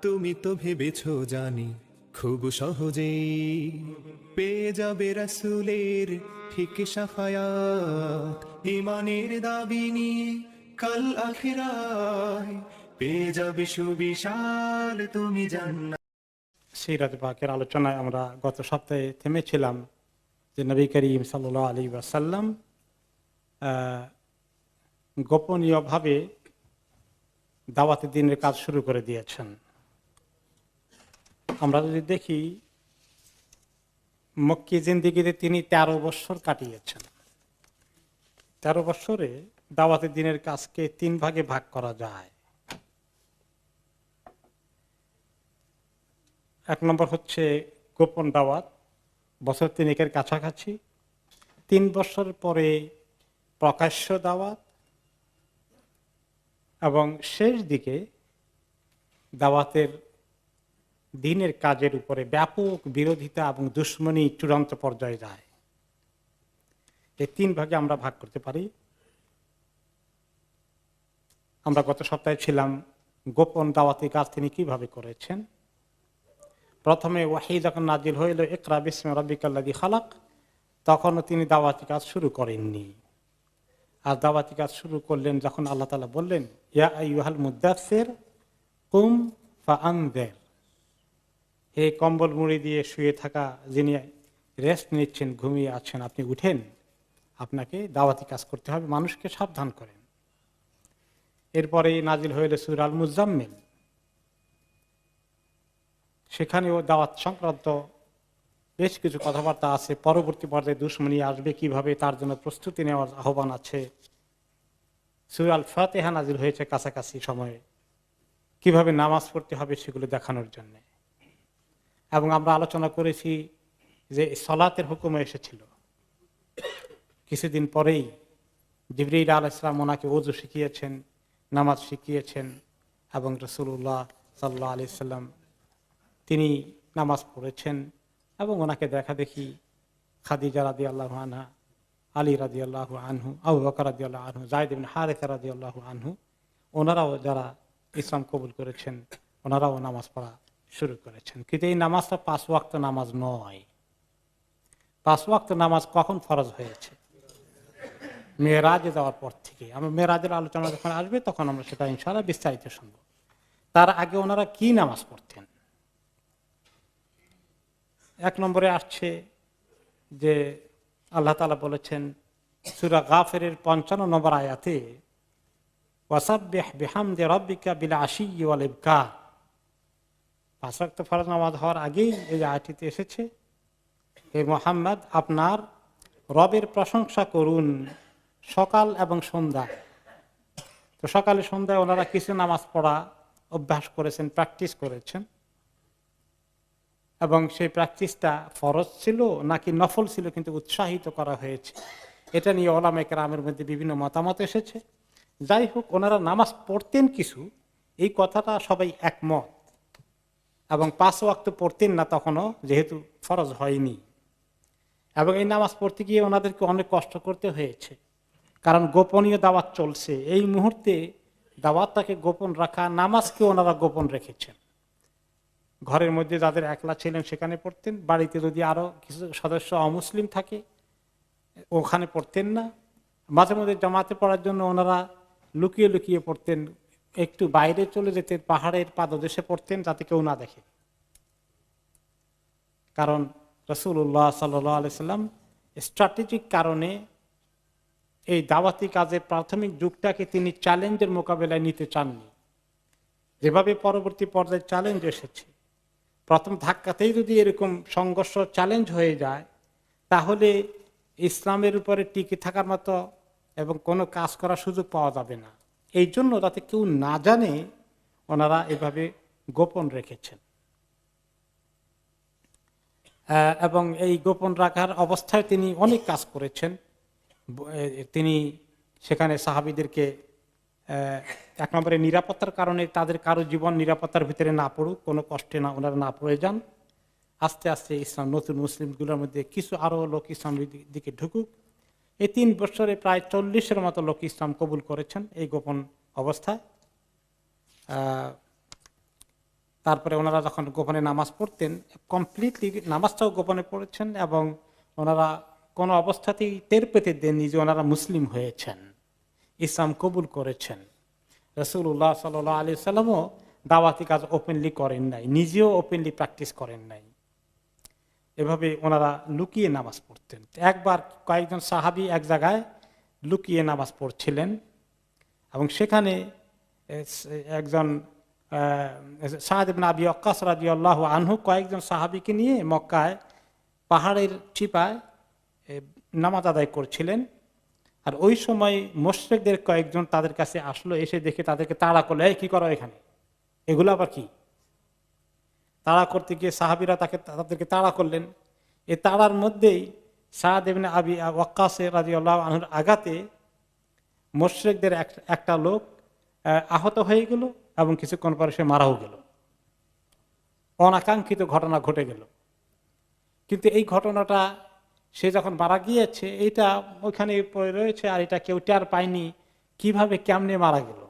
তুমি তো ভেবেছো জানি খুব সহজেই পেয়ে যাবে রাসূলের ঠিক শাফায়াত। ঈমানের দাবি নিয়ে কাল আখিরায় পেয়ে যাবে সুবিশাল তুমি জান্নাত। সিরাত পাকের আলোচনায় আমরা গত সপ্তাহে থেমেছিলাম যে নবী করিম সাল্লাল্লাহু আলাইহি ওয়াসাল্লাম গোপনীয়ভাবে দাওয়াতের দিনের কাজ শুরু করে দিয়েছেন। আমরা যদি দেখি মক্কি জিন্দেগিতে তিনি 13 বছর কাটিয়েছেন। 13 বছরে দাওয়াতের দিনের কাজকে 3 ভাগে ভাগ করা যায়। এক নম্বর হচ্ছে গোপন দাওয়াত, বছর 3 কাছাকাছি। 3 বছর পরে প্রকাশ্য দাওয়াত, এবং শেষ দিকে দাওয়াতের দিনের কাজের উপরে ব্যাপক বিরোধিতা এবং দুশ্মনী চূড়ান্ত পর্যায়ে যায়। এই 3 ভাগে আমরা ভাগ করতে পারি। আমরা গত সপ্তাহে ছিলাম গোপন দাওয়াতি কাজ তিনি কিভাবে করেছেন। প্রথমে ওয়াহী যখন নাজিল হইল ইকরা বিসমি রাব্বিকাল্লাযী খালাক, তখনও তিনি দাওয়াতি কাজ শুরু করেননি। আর দাওয়াতি কাজ শুরু করলেন যখন আল্লাহ তাআলা বললেন ইয়া আইয়ুহাল মুদ্দাসসির কুম ফাআনযির, হে কম্বল মুড়ি দিয়ে শুয়ে থাকা যিনি রেস্ট নিচ্ছেন, ঘুমিয়ে আছেন, আপনি উঠেন, আপনাকে দাওয়াতি কাজ করতে হবে, মানুষকে সাবধান করেন। এরপরে নাজিল হইল সূরা আল মুজাম্মিল, সেখানেও দাওয়াত সংক্রান্ত বেশ কিছু কথাবার্তা আছে। পরবর্তী পর্যায়ে দুশমনী আসবে কিভাবে তার জন্য প্রস্তুতি নেওয়ার আহ্বান আছে। সূরা আল ফাতিহা নাজিল হয়েছে কাছাকাছি সময়ে, কিভাবে নামাজ পড়তে হবে সেগুলো দেখানোর জন্য। এবং আমরা আলোচনা করেছি যে সালাতের হুকুম এসেছিল কিছুদিন পরেই। জিবরীল আলাইহিস সালাম ওনাকে ওযু শিখিয়েছেন, নামাজ শিখিয়েছেন, এবং রাসূলুল্লাহ সাল্লাল্লাহু আলাইহি সাল্লাম তিনি নামাজ পড়েছেন। এবং ওনাকে দেখা দেখি খাদিজা রাদিয়াল্লাহু আনহা, আলী রাদিয়াল্লাহু আনহু, আবু বকর রাদিয়াল্লাহু আনহু, যায়েদ ইবনে হারেসা রাদিয়াল্লাহু আনহু, ওনারাও যারা ইসলাম কবুল করেছেন ওনারাও নামাজ পড়া শুরু করেছেন। কিন্তু এই নামাজটা 5 ওয়াক্ত নামাজ নয়। 5 ওয়াক্ত নামাজ কখন ফরজ হয়েছে? মেরাজে যাওয়ার পর থেকে। আমরা মেরাজের আলোচনা যখন আসবে তখন আমরা সেটা ইনশাআল্লাহ বিস্তারিত শুনব। তার আগে ওনারা কি নামাজ পড়তেন? 1 নম্বরে আসছে যে আল্লাহ তাআলা বলেছেন সূরা গাফিরের 55 নম্বর আয়াতে ওয়াসাব্বিহ বিহামদি রাব্বিকা বিল আশিয়্যি ওয়াল ইবকার। 5 ওয়াক্ত ফরজ নামাজ হওয়ার আগেই এই আয়াতটিতে এসেছে, হে মুহাম্মদ আপনার রবের প্রশংসা করুন সকাল এবং সন্ধ্যা। তো সকালে সন্ধ্যায় ওনারা কিছু নামাজ পড়া অভ্যাস করেছেন, প্র্যাকটিস করেছেন, এবং সেই প্র্যাকটিসটা ফরজ ছিল নাকি নফল ছিল কিন্তু উৎসাহিত করা হয়েছে। এটা নিয়ে উলামায়ে কেরামের মধ্যে বিভিন্ন মতামত এসেছে। যাই হোক, ওনারা নামাজ পড়তেন কিছু, এই কথাটা সবাই একমত। এবং 5 ওয়াক্ত পড়তেন না তখনও, যেহেতু ফরজ হয়নি। এবং এই নামাজ পড়তে গিয়ে ওনাদেরকে অনেক কষ্ট করতে হয়েছে, কারণ গোপনীয় দাওয়াত চলছে। এই মুহূর্তে দাওয়াতটাকে গোপন রাখা, নামাজকে ওনারা গোপন রেখেছেন। ঘরের মধ্যে যাদের একলা ছিলেন সেখানে পড়তেন, বাড়িতে যদি আরো কিছু সদস্য অমুসলিম থাকে ওখানে পড়তেন না। মাঝে মধ্যে জামাতে পড়ার জন্য ওনারা লুকিয়ে লুকিয়ে পড়তেন, একটু বাইরে চলে যেতেন, পাহাড়ের পাদদেশে পড়তেন যাতে কেউ না দেখে। কারণ রাসূলুল্লাহ সাল্লাল্লাহু আলাইহি সাল্লাম স্ট্র্যাটেজিক কারণে এই দাওয়াতি কাজের প্রাথমিক যুগটাকে তিনি চ্যালেঞ্জের মোকাবেলায় নিতে চাননি। যেভাবে পরবর্তী পর্যায়ে চ্যালেঞ্জ এসেছে, প্রথম ধাক্কাতেই যদি এরকম সংঘর্ষ চ্যালেঞ্জ হয়ে যায় তাহলে ইসলামের উপরে টিকে থাকার মতো এবং কোনো কাজ করার সুযোগ পাওয়া যাবে না। এই জন্য যাতে কেউ না জানে ওনারা এভাবে গোপন রেখেছেন। এবং এই গোপন রাখার অবস্থায় তিনি অনেক কাজ করেছেন। তিনি সেখানে সাহাবীদেরকে 1 নম্বরে নিরাপত্তার কারণে তাদের কারো জীবন নিরাপত্তার ভিতরে না পড়ুক, কোনো কষ্টে না ওনারা না পড়ে যান। আস্তে আস্তে ইসলাম নতুন মুসলিমগুলোর মধ্যে কিছু আরো লোক ইসলামের দিকে ঢুকুক। এই 3 বছরে প্রায় 40-এর মতো লোক ইসলাম কবুল করেছেন এই গোপন অবস্থায়। তারপরে ওনারা যখন গোপনে নামাজ পড়তেন, কমপ্লিটলি নামাজটাও গোপনে পড়েছেন, এবং ওনারা কোনো অবস্থাতেই টের পেতে দেননি যে ওনারা মুসলিম হয়েছেন, ইসলাম কবুল করেছেন। রাসূলুল্লাহ সাল্লাল্লাহু আলাইহি সাল্লামও দাওয়াতি কাজ ওপেনলি করেন নাই, নিজেও ওপেনলি প্র্যাকটিস করেন নাই। এভাবে ওনারা লুকিয়ে নামাজ পড়তেন। একবার কয়েকজন সাহাবী এক জায়গায় লুকিয়ে নামাজ পড়ছিলেন, এবং সেখানে একজন সাদ ইবনে আবি ওয়াক্কাস রাদিয়াল্লাহু আনহু কয়েকজন সাহাবীকে নিয়ে মক্কায় পাহাড়ের চিপায় নামাজ আদায় করছিলেন। আর ওই সময় মুশরিকদের কয়েকজন তাদের কাছে আসলো, এসে দেখে তাদেরকে তাড়া করলো, এই কি করো এখানে, এগুলো আবার কি? তাড়া করতে গিয়ে সাহাবীরা তাদেরকে তাড়া করলেন। এ তাড়ার মধ্যেই সাদ ইবনে আবি ওয়াক্কাস রাদিয়াল্লাহু আনহুর আঘাতে মুশরিকদের একটা লোক আহত হয়ে গেল, এবং কিছুক্ষণ পরে সে মারাও গেল। অনাকাঙ্ক্ষিত ঘটনা ঘটে গেল। কিন্তু এই ঘটনাটা সে যখন মারা গিয়েছে, এইটা ওইখানে পড়ে রয়েছে, আর এটা কেউ টের পায়নি কিভাবে কেমনে মারা গেল,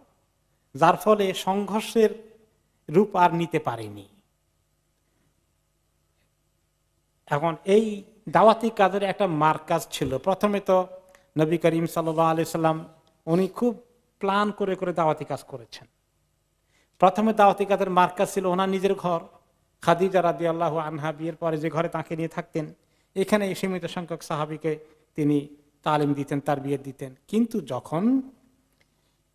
যার ফলে সংঘর্ষের রূপ আর নিতে পারেনি। এখন এই দাওয়াতি কাজের একটা মারকাজ ছিল। প্রথমে তো নবী করিম সাল্লাল্লাহু আলাইহি সাল্লাম উনি খুব প্ল্যান করে করে দাওয়াতি কাজ করেছেন। প্রথমে দাওয়াতি কাজের মারকাজ ছিল ওনার নিজের ঘর, খাদিজা রাদিয়াল্লাহু আনহা বিয়ের পরে যে ঘরে তাকে নিয়ে থাকতেন, এখানে সীমিত সংখ্যক সাহাবীকে তিনি তালিম দিতেন, তারবিয়ত দিতেন। কিন্তু যখন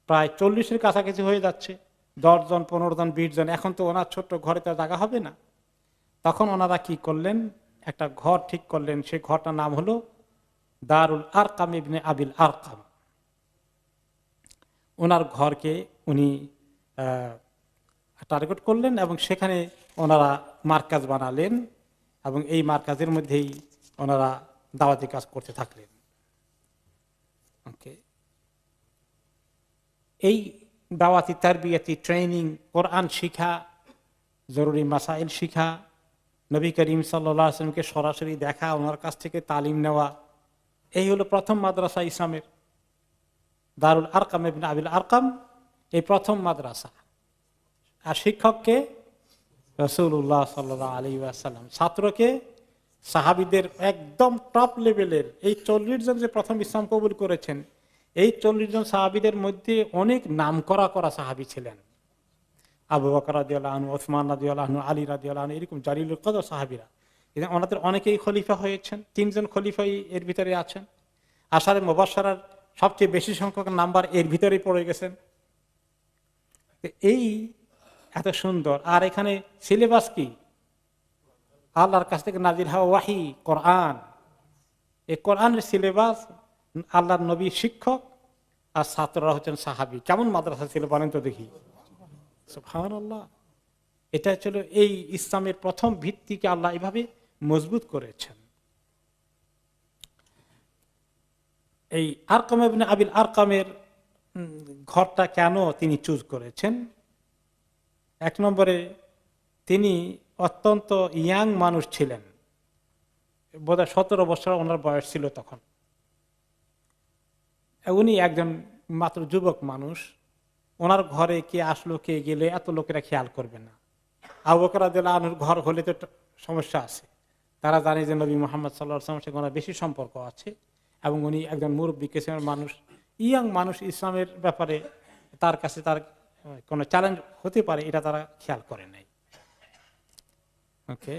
প্রায় 40-এর কাছাকাছি হয়ে যাচ্ছে, 10 জন 15 জন 20 জন, এখন তো ওনার ছোট্ট ঘরে তো জায়গা হবে না, তখন ওনারা কি করলেন, একটা ঘর ঠিক করলেন। সেই ঘরটার নাম হলো দারুল আরকাম ইবনে আবিল আরকাম। ওনার ঘরকে উনি টার্গেট করলেন, এবং সেখানে ওনারা মার্কাজ বানালেন, এবং এই মার্কাজের মধ্যেই ওনারা দাওয়াতি কাজ করতে থাকলেন। ওকে, এই দাওয়াতি তারবিয়াতি ট্রেনিং, কোরআন শিখা, জরুরি মাসাইল শিখা, নবী করিম সাল্লাল্লাহু আলাইহি ওয়াসাল্লামকে সরাসরি দেখা, ওনার কাছ থেকে তালিম নেওয়া, এই হলো প্রথম মাদ্রাসা ইসলামের। দারুল আরকাম ইবনে আবিল আরকাম এই প্রথম মাদ্রাসা। আর শিক্ষককে রাসূলুল্লাহ সাল্লাল্লাহু আলাইহি ওয়াসাল্লাম, ছাত্রকে সাহাবীদের একদম টপ লেভেলের এই 40 জন যে প্রথম ইসলাম কবুল করেছেন, এই 40 জন সাহাবীদের মধ্যে অনেক নামকরা করা সাহাবী ছিলেন। আবু বকর রাদিয়াল্লাহু আনহু, ওসমান রাদিয়াল্লাহু আনহু, আলী রাদিয়াল্লাহু আনহু, এরকম জালিলুল কদর সাহাবীরা। ওনাদের অনেকেই খলিফা হয়েছেন, 3 জন খলিফাই এর ভিতরে আছেন। আশারে মুবাশশারার সবচেয়ে বেশি সংখ্যক নাম্বার এর ভিতরেই পড়ে গেছেন। এই এত সুন্দর। আর এখানে সিলেবাস কি? আল্লাহর কাছ থেকে নাজিল হওয়া ওয়াহি, কোরআন। এই কোরআনের সিলেবাস, আল্লাহর নবী শিক্ষক, আর ছাত্ররা হচ্ছেন সাহাবী। কেমন মাদ্রাসা ছিল বলেন তো দেখি। সুবহানাল্লাহ। এটা ছিল এই ইসলামের প্রথম ভিত্তিকে আল্লাহ এভাবে মজবুত করেছেন। এই আরকাম ইবনে আবিল আরকামের ঘরটা কেন তিনি চুজ করেছেন? এক নম্বরে তিনি অত্যন্ত ইয়াং মানুষ ছিলেন, বোধহয় 17 বছর ওনার বয়স ছিল তখন। উনি একজন মাত্র যুবক মানুষ, ওনার ঘরে কে আসলো কে গেলে এত লোকেরা খেয়াল করবে না। আবু বকর রাদিয়াল্লাহু আনহুর ঘর হলে তো সমস্যা আছে, তারা জানে যে নবী মুহাম্মদ সাল্লাল্লাহু আলাইহি ওয়াসাল্লামের সঙ্গে বেশি সম্পর্ক আছে, এবং উনি একজন মুরব্বী কিসিমের মানুষ, ইয়াং মানুষ, ইসলামের ব্যাপারে তার কাছে তার কোনো চ্যালেঞ্জ হতে পারে এটা তারা খেয়াল করে নাই। ওকে,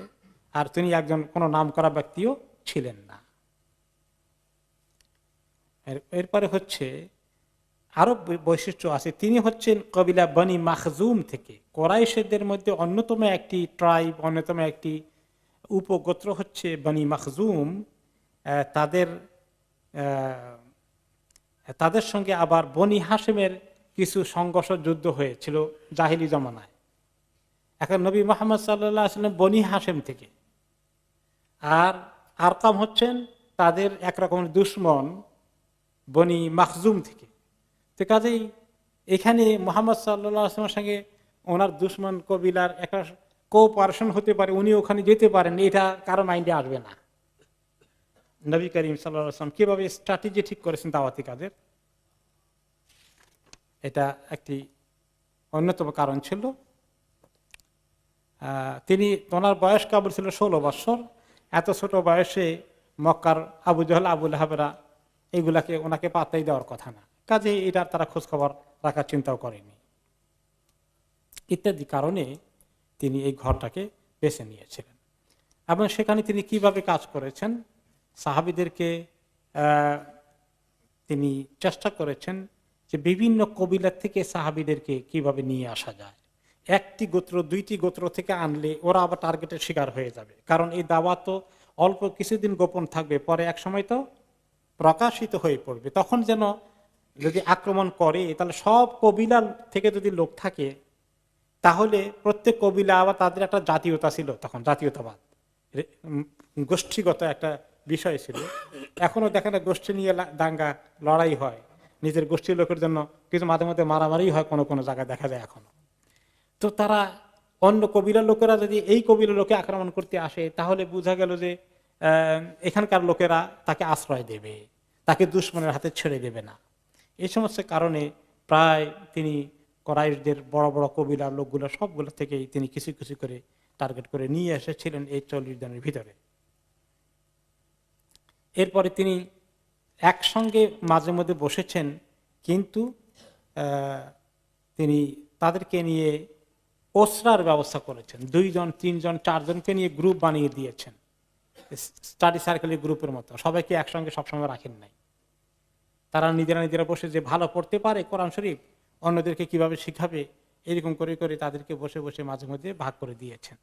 আর তিনি একজন কোনো নাম করা ব্যক্তিও ছিলেন না। এরপরে হচ্ছে আরো বৈশিষ্ট্য আছে, তিনি হচ্ছেন কবিলা বনি মাখজুম থেকে। কোরাইশদের মধ্যে অন্যতম একটি ট্রাইব, অন্যতম একটি উপগোত্র হচ্ছে বনি মাখজুম। তাদের সঙ্গে আবার বনি হাশেমের কিছু সংঘর্ষ যুদ্ধ হয়েছিল জাহিলি জমানায়। এখন নবী মুহাম্মদ সাল্লাল্লাহু আলাইহি ওয়াসাল্লাম বনি হাশেম থেকে, আর আরকাম হচ্ছেন তাদের একরকমের দুশমন বনি মাখজুম থেকে। তো কাজেই এখানে মুহাম্মদ সাল্লাল্লাহু আলাইহি ওয়াসাল্লামের সঙ্গে ওনার দুশমন কবিলার একটা কোঅপারেশন হতে পারে, উনি ওখানে যেতে পারেন, এটা কারো মাইন্ডে আসবে না। নবী করিম সাল্লাল্লাহু আলাইহি ওয়াসাল্লাম কিভাবে স্ট্র্যাটেজি ঠিক করেছেন দাওয়াতি কাজের, এটা একটি অন্যতম কারণ ছিল। তিনি, ওনার বয়স কেবল ছিল 16 বছর। এত ছোট বয়সে মক্কার আবু জহল, আবু লাহাবরা এইগুলাকে ওনাকে পাত্তাই দেওয়ার কথা না, কাজে এটার তারা খোঁজখবর রাখার চিন্তাও করেনি। ইত্যাদি কারণে তিনি এই ঘরটাকে বেছে নিয়েছিলেন। এবং সেখানে তিনি কিভাবে কাজ করেছেন, সাহাবীদেরকে তিনি চেষ্টা করেছেন যে বিভিন্ন কবিলার থেকে সাহাবীদেরকে কিভাবে নিয়ে আসা যায়। একটি গোত্র, দুইটি গোত্র থেকে আনলে ওরা আবার টার্গেটের শিকার হয়ে যাবে, কারণ এই দাওয়াত তো অল্প কিছুদিন গোপন থাকবে, পরে এক সময় তো প্রকাশিত হয়ে পড়বে। তখন যেন যদি আক্রমণ করে, তাহলে সব কবিলার থেকে যদি লোক থাকে, তাহলে প্রত্যেক কবিলা আবার তাদের একটা জাতীয়তা ছিল, তখন জাতীয়তাবাদ গোষ্ঠীগত একটা বিষয় ছিল। এখনো দেখেন না, গোষ্ঠী নিয়ে দাঙ্গা লড়াই হয়, নিজের গোষ্ঠীর লোকের জন্য কিছু মাঝে মধ্যে মারামারি হয়, কোনো কোনো জায়গায় দেখা যায় এখনো। তো তারা অন্য কবিলার লোকেরা যদি এই কবিলার লোকে আক্রমণ করতে আসে, তাহলে বোঝা গেল যে এখানকার লোকেরা তাকে আশ্রয় দেবে, তাকে দুশমনের হাতে ছেড়ে দেবে না। এই সমস্ত কারণে প্রায় তিনি কুরাইশদের বড় বড় কবিলার লোকগুলো সবগুলো থেকেই তিনি কিছু কিছু করে টার্গেট করে নিয়ে এসেছিলেন এই 40 জনের ভিতরে। এরপরে তিনি একসঙ্গে মাঝে মধ্যে বসেছেন, কিন্তু তিনি তাদেরকে নিয়ে ওসরার ব্যবস্থা করেছেন। 2 জন 3 জন 4 জনকে নিয়ে গ্রুপ বানিয়ে দিয়েছেন, স্টাডি সার্কেলের গ্রুপের মতো। সবাইকে একসঙ্গে সবসময় রাখেন নাই। তারা নিজেরা বসে যে ভালো পড়তে পারে কোরআন শরীফ, অন্যদেরকে কিভাবে শিখাবে, এরকম করে করে তাদেরকে বসে বসে মাঝে মধ্যে ভাগ করে দিয়েছেন।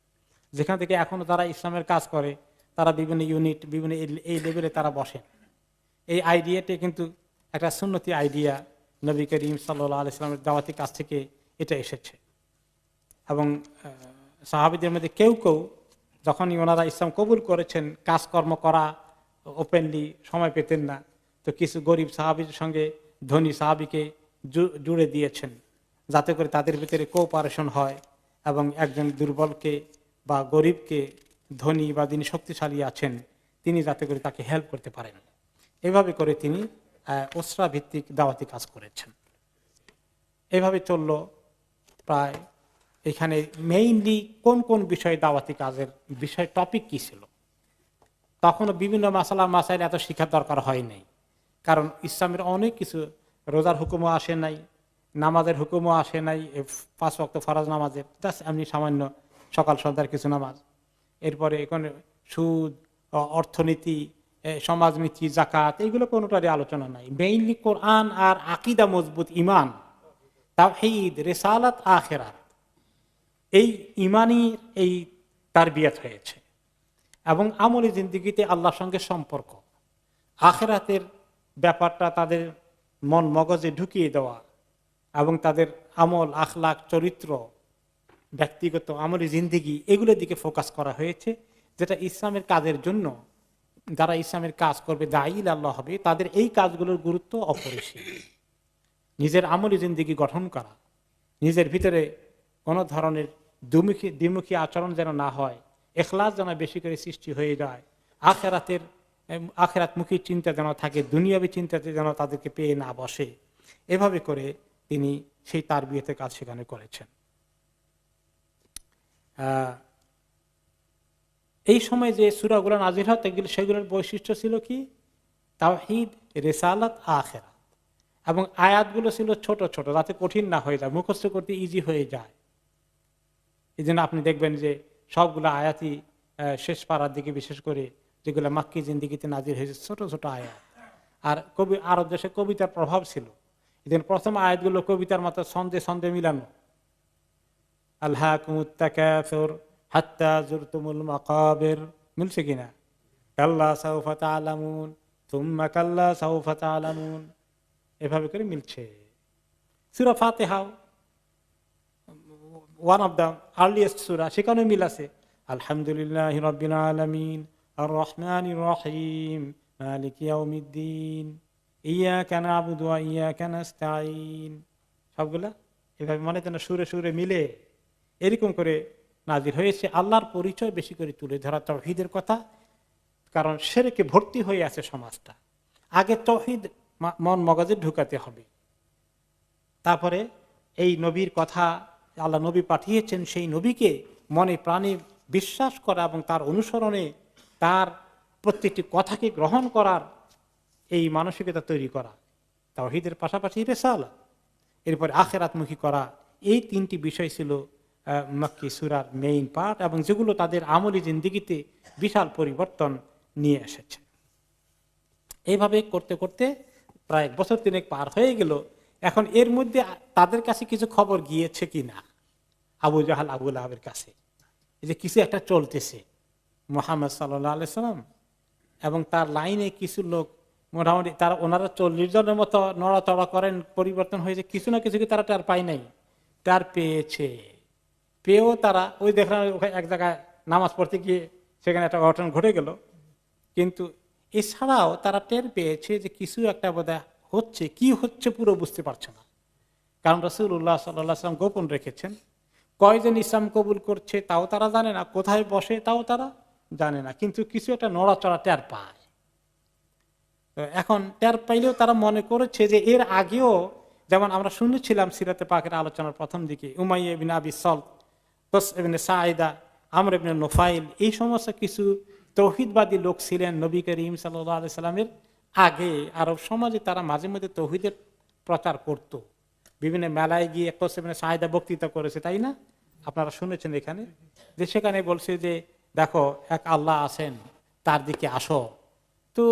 যেখান থেকে এখনো তারা ইসলামের কাজ করে, তারা বিভিন্ন ইউনিট, বিভিন্ন এই লেভেলে তারা বসেন। এই আইডিয়াটি কিন্তু একটা সুন্নতি আইডিয়া, নবী করিম সাল্লাল্লাহু আলাইহি ওয়াসাল্লামের দাওয়াতি কাজ থেকে এটা এসেছে। এবং সাহাবীদের মধ্যে কেউ কেউ যখনই ওনারা ইসলাম কবুল করেছেন, কাজকর্ম করা ওপেনলি সময় পেতেন না, তো কিছু গরিব সাহাবীর সঙ্গে ধনী সাহাবীকে জুড়ে দিয়েছেন, যাতে করে তাদের ভিতরে কোঅপারেশন হয় এবং একজন দুর্বলকে বা গরিবকে ধনী বা যিনি শক্তিশালী আছেন তিনি যাতে করে তাকে হেল্প করতে পারেন। এভাবে করে তিনি ওসরা ভিত্তিক দাওয়াতি কাজ করেছেন। এভাবে চলল প্রায়। এখানে মেইনলি কোন কোন বিষয়ে দাওয়াতি কাজের বিষয় টপিক কি ছিল, তখনও বিভিন্ন মাসাইল এত শিক্ষার দরকার হয় নাই, কারণ ইসলামের অনেক কিছু, রোজার হুকুমও আসে নাই, নামাজের হুকুমও আসে নাই, 5 ওয়াক্ত ফরজ নামাজের, এমনি সামান্য সকাল সন্ধ্যার কিছু নামাজ। এরপরে এখানে সুদ, অর্থনীতি, সমাজনীতি, জাকাত, এইগুলো কোনোটারই আলোচনা নাই। মেইনলি কোরআন আর আকীদা মজবুত, ঈমান, তাওহীদ, রিসালাত, আখিরাত, এই ঈমানি এই তারবিয়াত হয়েছে। এবং আমলি জিন্দেগিতে আল্লাহর সঙ্গে সম্পর্ক, আখিরাতের ব্যাপারটা তাদের মন মগজে ঢুকিয়ে দেওয়া এবং তাদের আমল, আখলাক, চরিত্র, ব্যক্তিগত আমলি জিন্দেগি, এগুলোর দিকে ফোকাস করা হয়েছে, যেটা ইসলামের কাজের জন্য, যারা ইসলামের কাজ করবে, দাঈল আল্লাহ হবে, তাদের এই কাজগুলোর গুরুত্ব অপরিসীম। নিজের আমলি জিন্দেগি গঠন করা, নিজের ভিতরে কোনো ধরনের দ্বিমুখী আচরণ যেন না হয়, ইখলাস যেন বেশি করে সৃষ্টি হয়ে যায়, আখিরাতমুখী চিন্তা যেন থাকে, দুনিয়াবী চিন্তাতে যেন তাদেরকে পেয়ে না বসে, এভাবে করে তিনি সেই তারবিয়তের কাজ সেখানে করেছেন। এই সময় যে সূরাগুলো নাযিল হত, সেগুলোর বৈশিষ্ট্য ছিল কি? তাওহীদ, রিসালাত, আখিরাত। এবং আয়াতগুলো ছিল ছোট ছোট, যাতে কঠিন না হয়ে যায়, মুখস্থ করতে ইজি হয়ে যায়। এই জন্য আপনি দেখবেন যে সবগুলো আয়াতই শেষ পাড়ার দিকে, বিশেষ করে যেগুলো মাক্কি জিন্দেগিতে নাযিল হয়েছে, ছোট ছোট আয়াত। আর আরব দেশে কবিতার প্রভাব ছিল, এই জন্য প্রথম আয়াতগুলো কবিতার মতো ছন্দে মিলানো। আলহাকুমুত তাকাসুর হাত্তা যুরতুমুল মাকাবির, মিলছে কিনা? কাল্লা সাউফা তা'লামুন সুম্মা কাল্লা সাউফা তা'লামুন, এভাবে করে মিলছে। সূরা ফাতিহা, ওয়ান অফ দ্য আর্লিয়েস্ট সূরা, সেখানে মিল আছে। আলহামদুলিল্লাহি রাব্বিল আলামিন আর রহমানির রহিম মালিকি ইয়াউমিদ্দিন ইয়াকা না'বুদু ওয়া ইয়াকা নাস্তাঈন, সবগুলা এভাবে মানে যেন সুরে সুরে মিলে এরকম করে নাজিল হয়েছে। আল্লাহর পরিচয় বেশি করে তুলে ধরা, তাওহীদের কথা, কারণ শিরকে ভর্তি হয়ে আছে সমাজটা। আগে তাওহীদ মন মগজে ঢুকাতে হবে, তারপরে এই নবীর কথা, আল্লাহ নবী পাঠিয়েছেন, সেই নবীকে মনে প্রাণে বিশ্বাস করা এবং তার অনুসরণে তার প্রত্যেকটি কথাকে গ্রহণ করার এই মানসিকতা তৈরি করা, তাওহীদের পাশাপাশি রিসালাত, এরপরে আখিরাতমুখী করা, এই তিনটি বিষয় ছিল মক্কি সূরার মেইন পার্ট, এবং যেগুলো তাদের আমলি জিন্দেগিতে বিশাল পরিবর্তন নিয়ে এসেছে। এইভাবে করতে করতে প্রায় বছর 3 পার হয়ে গেল। এখন এর মধ্যে তাদের কাছে কিছু খবর গিয়েছে কিনা, আবু জাহাল আবু লাহাবের কাছে, এই যে কিছু একটা চলতেছে মুহাম্মদ সাল্লাল্লাহু আলাইহি সাল্লাম এবং তার লাইনে কিছু লোক মোটামুটি ওনারা 40 জনের মতো নড়াচড়া করেন, পরিবর্তন হয়েছে, কিছু না কিছু কি তারা টার পায় নাই, টার পেয়েছে। পেয়েও তারা ওই দেখলাম এক জায়গায় নামাজ পড়তে গিয়ে সেখানে একটা ঘটনা ঘটে গেল, কিন্তু এছাড়াও তারা টের পেয়েছে যে কিছু একটা বোধহয় হচ্ছে, কি হচ্ছে পুরো বুঝতে পারছে না। কারণ রাসূলুল্লাহ সাল্লাল্লাহু আলাইহি ওয়াসাল্লাম গোপন রেখেছেন, কয়জন ইসলাম কবুল করছে তাও তারা জানে না, কোথায় বসে তাও তারা জানে না, কিন্তু কিছু একটা নড়াচড়া টের পায়। তো এখন টের পাইলেও তারা মনে করেছে যে এর আগেও, যেমন আমরা শুনেছিলাম সিরাতে পাকের আলোচনার প্রথম দিকে, উমাইয়া ইবনে আবি সালত, কস ইবনে সাঈদা, আমর ইবনে নুফাইল, এই সমস্ত কিছু তৌহিদবাদী লোক ছিলেন নবী করিম সাল্লাল্লাহু আলাইহি সাল্লামের আগে আরব সমাজে। তারা মাঝে মধ্যে তৌহিদের প্রচার করত, বিভিন্ন মেলায় গিয়ে কস ইবনে সাঈদা বক্তৃতা করেছে, তাই না? আপনারা শুনেছেন এখানে, যে সেখানে বলছে যে দেখো এক আল্লাহ আছেন, তার দিকে আসো। তো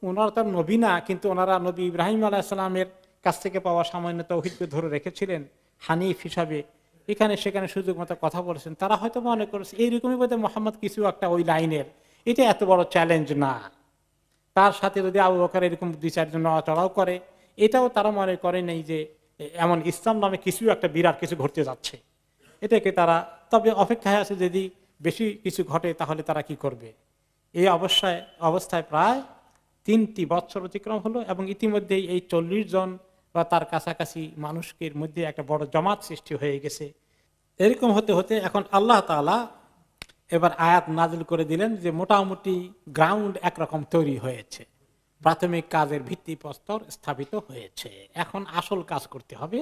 ওনারা তার নবী না, কিন্তু ওনারা নবী ইব্রাহিম আলাইহিস সালামের কাছ থেকে পাওয়া সামান্য তৌহিদকে ধরে রেখেছিলেন হানিফ হিসাবে, এখানে সেখানে সুযোগ মতো কথা বলেছেন। তারা হয়তো মনে করেছে এইরকমই বোধহয় মোহাম্মদ কিছু একটা ওই লাইনের, এটা এত বড় চ্যালেঞ্জ না, তার সাথে যদি আবু বকর এরকম 2-4 জন নড়াচড়াও করে, এটাও তারা মনে করে নেই যে এমন ইসলাম নামে কিছু একটা বিরাট কিছু ঘটতে যাচ্ছে। এটাকে তারা তবে অপেক্ষায় আছে, যদি বেশি কিছু ঘটে তাহলে তারা কি করবে। এই অবস্থায় প্রায় 3টি বছর অতিক্রম হলো, এবং ইতিমধ্যেই এই 40 জন বা তার কাছাকাছি মানুষের মধ্যে একটা বড় জামাত সৃষ্টি হয়ে গেছে। এরকম হতে হতে এখন আল্লাহ তাআলা এবার আয়াত নাজিল করে দিলেন যে মোটামুটি গ্রাউন্ড একরকম তৈরি হয়েছে, প্রাথমিক কাজের ভিত্তিপ্রস্তর স্থাপিত হয়েছে, এখন আসল কাজ করতে হবে।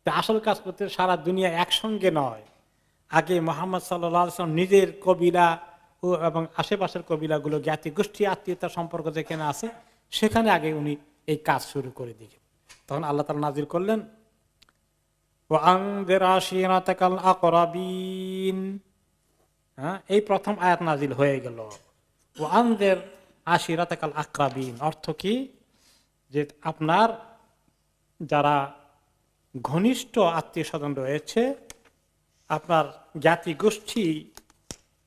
তো আসল কাজ করতে সারা দুনিয়া একসঙ্গে নয়, আগে মুহাম্মদ সাল্লাল্লাহু আলাইহি ওয়াসাল্লাম নিজের কবিলা এবং আশেপাশের কবিলাগুলো, জ্ঞাতি গোষ্ঠী আত্মীয়তার সম্পর্ক যেখানে আছে সেখানে আগে উনি এই কাজ শুরু করে দিলেন। তখন আল্লাহ তাআলা নাজিল করলেন ওয়ানযির আশীরাতাকাল আকরাবিন। এই প্রথম আয়াত নাজিল হয়ে গেল, ওয়ানযির আশীরাতাকাল আকরাবিন। অর্থ কি? যে আপনার যারা ঘনিষ্ঠ আত্মীয় স্বজন রয়েছে, আপনার জ্ঞাতি গোষ্ঠী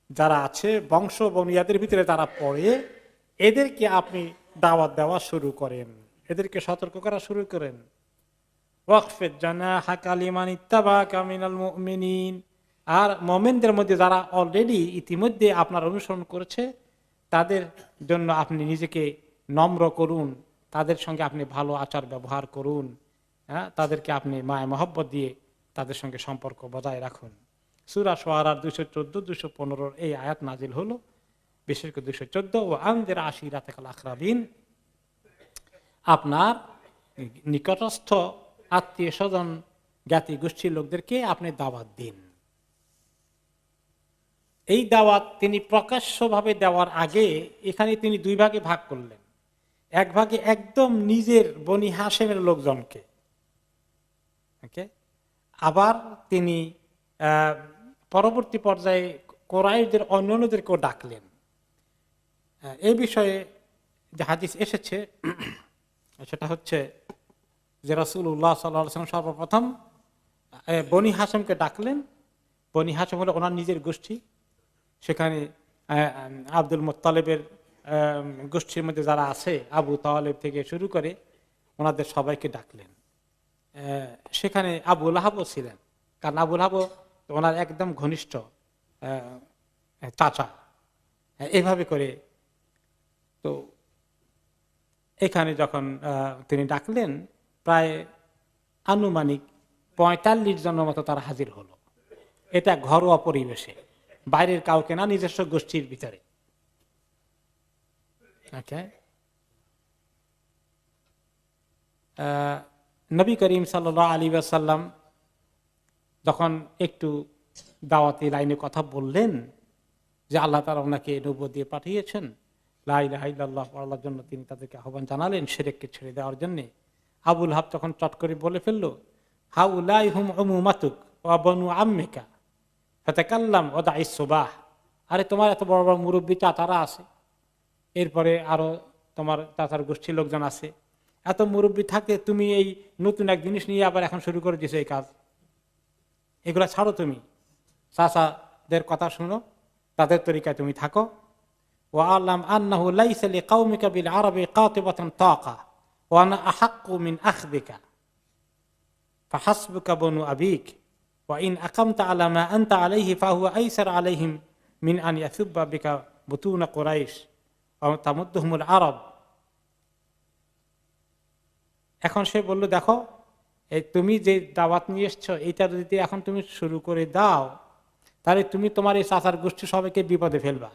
যারা আছে, বংশ বনিয়াদের ভিতরে তারা পড়ে, এদেরকে আপনি দাওয়াত দেওয়া শুরু করেন, এদেরকে সতর্ক করা শুরু করেন। ওয়াকফিদ জানাহাকা লিমান ইত্তাবাকা মিনাল মুমিনিন। আর মুমিনদের মধ্যে যারা অলরেডি ইতিমধ্যে আপনার অনুসরণ করেছে, তাদের জন্য আপনি নিজেকে নম্র করুন, তাদের সঙ্গে আপনি ভালো আচার ব্যবহার করুন, তাদেরকে আপনি মায়া মহব্বত দিয়ে তাদের সঙ্গে সম্পর্ক বজায় রাখুন। সূরা শুআরার 214-215 এই আয়াত নাজিল হলো, বিশেষ করে 214, ও আনযির আশীরাতাকাল আকরাবিন। আপনার নিকটস্থ আত্মীয় স্বজন জ্ঞাতি গোষ্ঠীর লোকদেরকে আপনি দাওয়াত দিন। এই দাওয়াত তিনি প্রকাশ্যভাবে দেওয়ার আগে এখানে তিনি 2 ভাগে ভাগ করলেন। এক ভাগে একদম নিজের বনি হাশেমের লোকজনকে, আবার তিনি পরবর্তী পর্যায়ে কুরাইশদের অন্যান্যদেরকেও ডাকলেন। এই বিষয়ে যে হাদিস এসেছে সেটা হচ্ছে যে রাসূলুল্লাহ সাল্লাল্লাহু আলাইহি ওয়াসাল্লাম সর্বপ্রথম বনি হাশেমকে ডাকলেন। বনি হাশেম হলো ওনার নিজের গোষ্ঠী, সেখানে আব্দুল মুত্তালিবের গোষ্ঠীর মধ্যে যারা আছে, আবু তালেব থেকে শুরু করে ওনাদের সবাইকে ডাকলেন। সেখানে আবু লাহাবও ছিলেন, কারণ আবু লাহাব ওনার একদম ঘনিষ্ঠ চাচা। এইভাবে করে তো এখানে যখন তিনি ডাকলেন, প্রায় আনুমানিক 45 জনের মতো তারা হাজির হলো। এটা ঘরোয়া পরিবেশে, বাইরের কাউকে না, নিজস্ব গোষ্ঠীর ভিতরে। নবী করিম সাল্লাল্লাহু আলাইহি ওয়াসাল্লাম যখন একটু দাওয়াতি লাইনে কথা বললেন যে আল্লাহ তাআলা ওনাকে নবুয়ত দিয়ে পাঠিয়েছেন, লা ইলাহা ইল্লাল্লাহ পড়ার জন্য তিনি তাদেরকে আহ্বান জানালেন শিরককে ছেড়ে দেওয়ার জন্য। আবু লাহাব তখন চট করে বলে ফেললো, হাউলাই হুম উমুমাতুক ওয়া বনু আম্মিকা ফাতাকাল্লাম ওয়াদাইস সুবাহ। আরে তোমার এত বড় বড় মুরব্বী চাচারা আছে, এরপরে আরো তোমার চাচার গোষ্ঠীর লোকজন আছে, এত মুরব্বী থাকে, তুমি এই নতুন এক জিনিস নিয়ে আবার এখন শুরু করে দিছো এই কাজ, এগুলা ছাড়ো, তুমি চাচাদের কথা শুনো, তাদের তরিকায় তুমি থাকো। ওয়া আলাম আন্নাহু লাইসা লিকাউমিকা বিল আরবি কাতিবাতান তাকা ওয়া আনা আহাক্কু মিন আখদিকা ফাহাসবুকা বনু আবিক ওয়া ইন আকামতা আলা মা আনতা আলাইহি ফাহুয়া আইসার আলাইহিম মিন আন ইয়াসুব্বা বিকা বুতুনা কুরাইশ ওয়া তামুদ্দুহুমুল আরব। এখন সে বলল, দেখো এই তুমি যে দাওয়াত নিয়ে এসছো, এইটা যদি এখন তুমি শুরু করে দাও, তাহলে তুমি তোমার এই চাচার গোষ্ঠী সবাইকে বিপদে ফেলবা।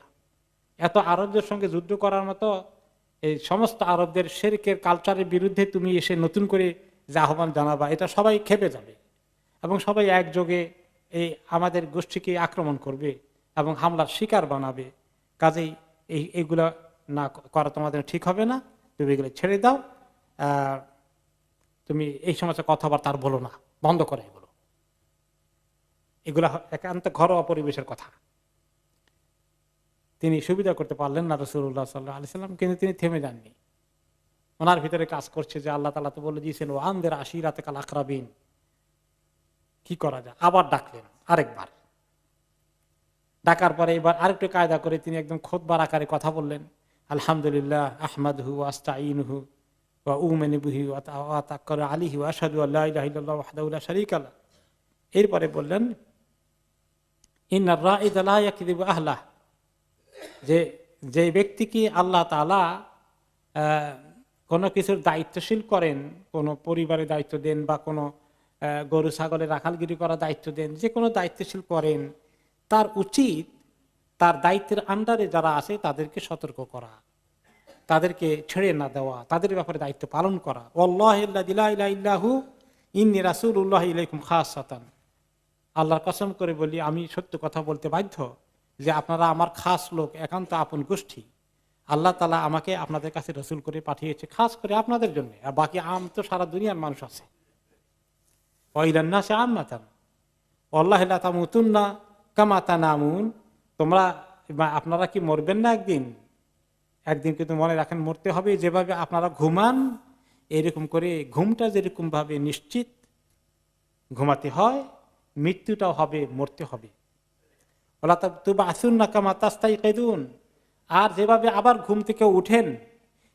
এত আরবদের সঙ্গে যুদ্ধ করার মতো এই সমস্ত আরবদের শিরকের কালচারের বিরুদ্ধে তুমি এসে নতুন করে যে আহ্বান জানাবা, এটা সবাই খেপে যাবে এবং সবাই একযোগে এই আমাদের গোষ্ঠীকে আক্রমণ করবে এবং হামলার শিকার বানাবে। কাজেই এইগুলা না করা তোমাদের ঠিক হবে না, তুমি এগুলো ছেড়ে দাও, তুমি এই সমস্ত কথাবার্তা আর বলো না, বন্ধ করো এগুলো, এগুলা একান্ত ঘরোয়া পরিবেশের কথা। তিনি সুবিধা করতে পারলেন না রাসূলুল্লাহ সাল্লাল্লাহু আলাইহি সাল্লাম, কিন্তু তিনি থেমে যাননি। ওনার ভিতরে কাজ করছে যে আল্লাহ তাআলা তো বলে দিয়েছেন ওয়া আনদির আশিরাতাকাল আকরাবিন, কি করা যায়, আবার ডাকলেন আরেকবার। ডাকার পরে এবার আরেকটু কায়দা করে তিনি একদম খুতবার আকারে কথা বললেন, আলহামদুলিল্লাহ আহমাদুহু ওয়া আস্তাঈনুহু ওয়া উমিনু বিহি ওয়া আতাওয়াক্কালু আলাইহি ওয়া আশহাদু আল্লা ইলাহা ইল্লাল্লাহু ওয়াহদাহু লা শারীকা লাহু। এরপরে বললেন ইন্নার রাঈদা লা ইয়াকযিবু আহলাহ, যে ব্যক্তিকে আল্লাহ তাআলা কোনো কিছুর দায়িত্বশীল করেন, কোনো পরিবারের দায়িত্ব দেন বা কোনো গরু ছাগলের রাখালগিরি করার দায়িত্ব দেন, যে কোনো দায়িত্বশীল করেন, তার উচিত তার দায়িত্বের আন্ডারে যারা আছে তাদেরকে সতর্ক করা, তাদেরকে ছেড়ে না দেওয়া, তাদের ব্যাপারে দায়িত্ব পালন করা। ওয়াল্লাহি লা ইলাহা ইল্লাহু ইন্নী রাসূলুল্লাহ ইলাইকুম খাসাতান, আল্লাহর কসম করে বলি আমি সত্য কথা বলতে বাধ্য যে আপনারা আমার খাস লোক, একান্ত আপন গোষ্ঠী। আল্লাহ তাআলা আমাকে আপনাদের কাছে রসুল করে পাঠিয়েছে খাস করে আপনাদের জন্য, আর বাকি আম তো সারা দুনিয়ার মানুষ আছে। ওয়াইলান নাসি আম্মাতান ওয়াল্লাহি লা তামুতুন্না কামা তানামুন, তোমরা আপনারা কি মরবেন না একদিন? একদিন কিন্তু মনে রাখেন মরতে হবে, যেভাবে আপনারা ঘুমান এরকম করে ঘুমটা যেরকম ভাবে নিশ্চিত ঘুমাতে হয়, মৃত্যুটাও হবে, মরতে হবে। আর যেভাবে আবার ঘুম থেকে উঠেন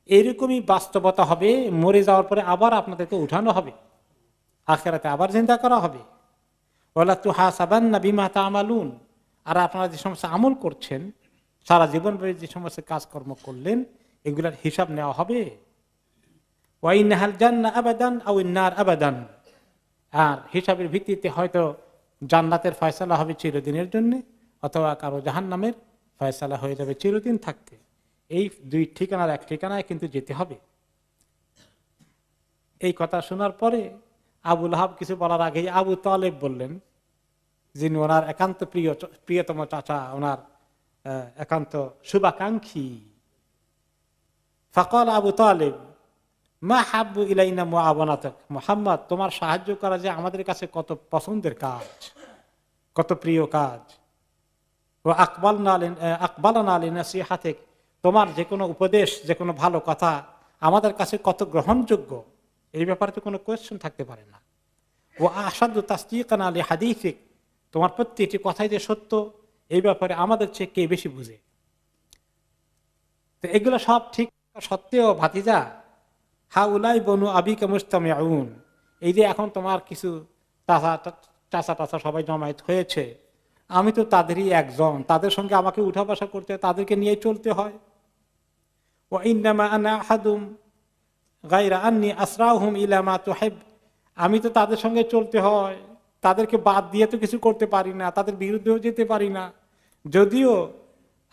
এরকমই বাস্তবতা হবে, মরে যাওয়ার পরে আবার আপনাদেরকে উঠানো হবে, আখিরাতে আবার জিন্দা করা হবে। ওয়ালা তুহাসাবান্না বিমা তা'মালুন, আর আপনারা যে সমস্ত আমল করছেন, সারা জীবন ধরে যে সমস্ত কাজকর্ম করলেন, এগুলার হিসাব নেওয়া হবে। ওয়া ইন্নাহাল জান্নাহ আবাদান আও ইন্নার আবাদান, আর হিসাবের ভিত্তিতে হয়তো জান্নাতের ফয়সালা হবে চিরদিনের জন্য, অথবা কারো জাহান্নামের ফয়সালা হয়ে যাবে চিরদিন থাকতে। এই দুই ঠিকানার এক ঠিকানায় কিন্তু যেতে হবে। এই কথা শোনার পরে আবু লাহাব কিছু বলার আগেই আবু তালেব বললেন, যিনি ওনার একান্ত প্রিয়তম চাচা, ওনার একান্ত শুভাকাঙ্ক্ষী। ফাকাল আবু তালেব মা হাব্বু ইলাইনা মুআওয়ানাতাক, মুহাম্মদ তোমার সাহায্য করা যে আমাদের কাছে কত পছন্দের কাজ, কত প্রিয় কাজ। ওয়া আকবালনা লিনাসিহাতিক, তোমার যে কোনো উপদেশ, যে কোনো ভালো কথা আমাদের কাছে কত গ্রহণযোগ্য, এই ব্যাপারে তো কোনো কোয়েশ্চেন থাকতে পারে না। ওয়া আশাদ্দু তাসদীকানা লিহাদীসিক, তোমার প্রত্যেকটি কথাই যে সত্য এই ব্যাপারে আমাদের চেয়ে কে বেশি বুঝে। তো এগুলো সব ঠিক সত্ত্বেও ভাতিজা, হাউলাই বনু আবিকা মুস্তামিউন, এই যে এখন তোমার কিছু চাচা সবাই জমায়েত হয়েছে, আমি তো তাদেরই একজন, তাদের সঙ্গে আমাকে উঠা বসা করতে হয়, তাদেরকে নিয়ে চলতে হয়। ওয়া ইন্নামা আনা আহাদুম গায়রা আন্নী আসরাহুম ইলা মা তুহিব, আমি তো তাদের সঙ্গে চলতে হয়, তাদেরকে বাদ দিয়ে তো কিছু করতে পারি না, তাদের বিরুদ্ধেও যেতে পারি না, যদিও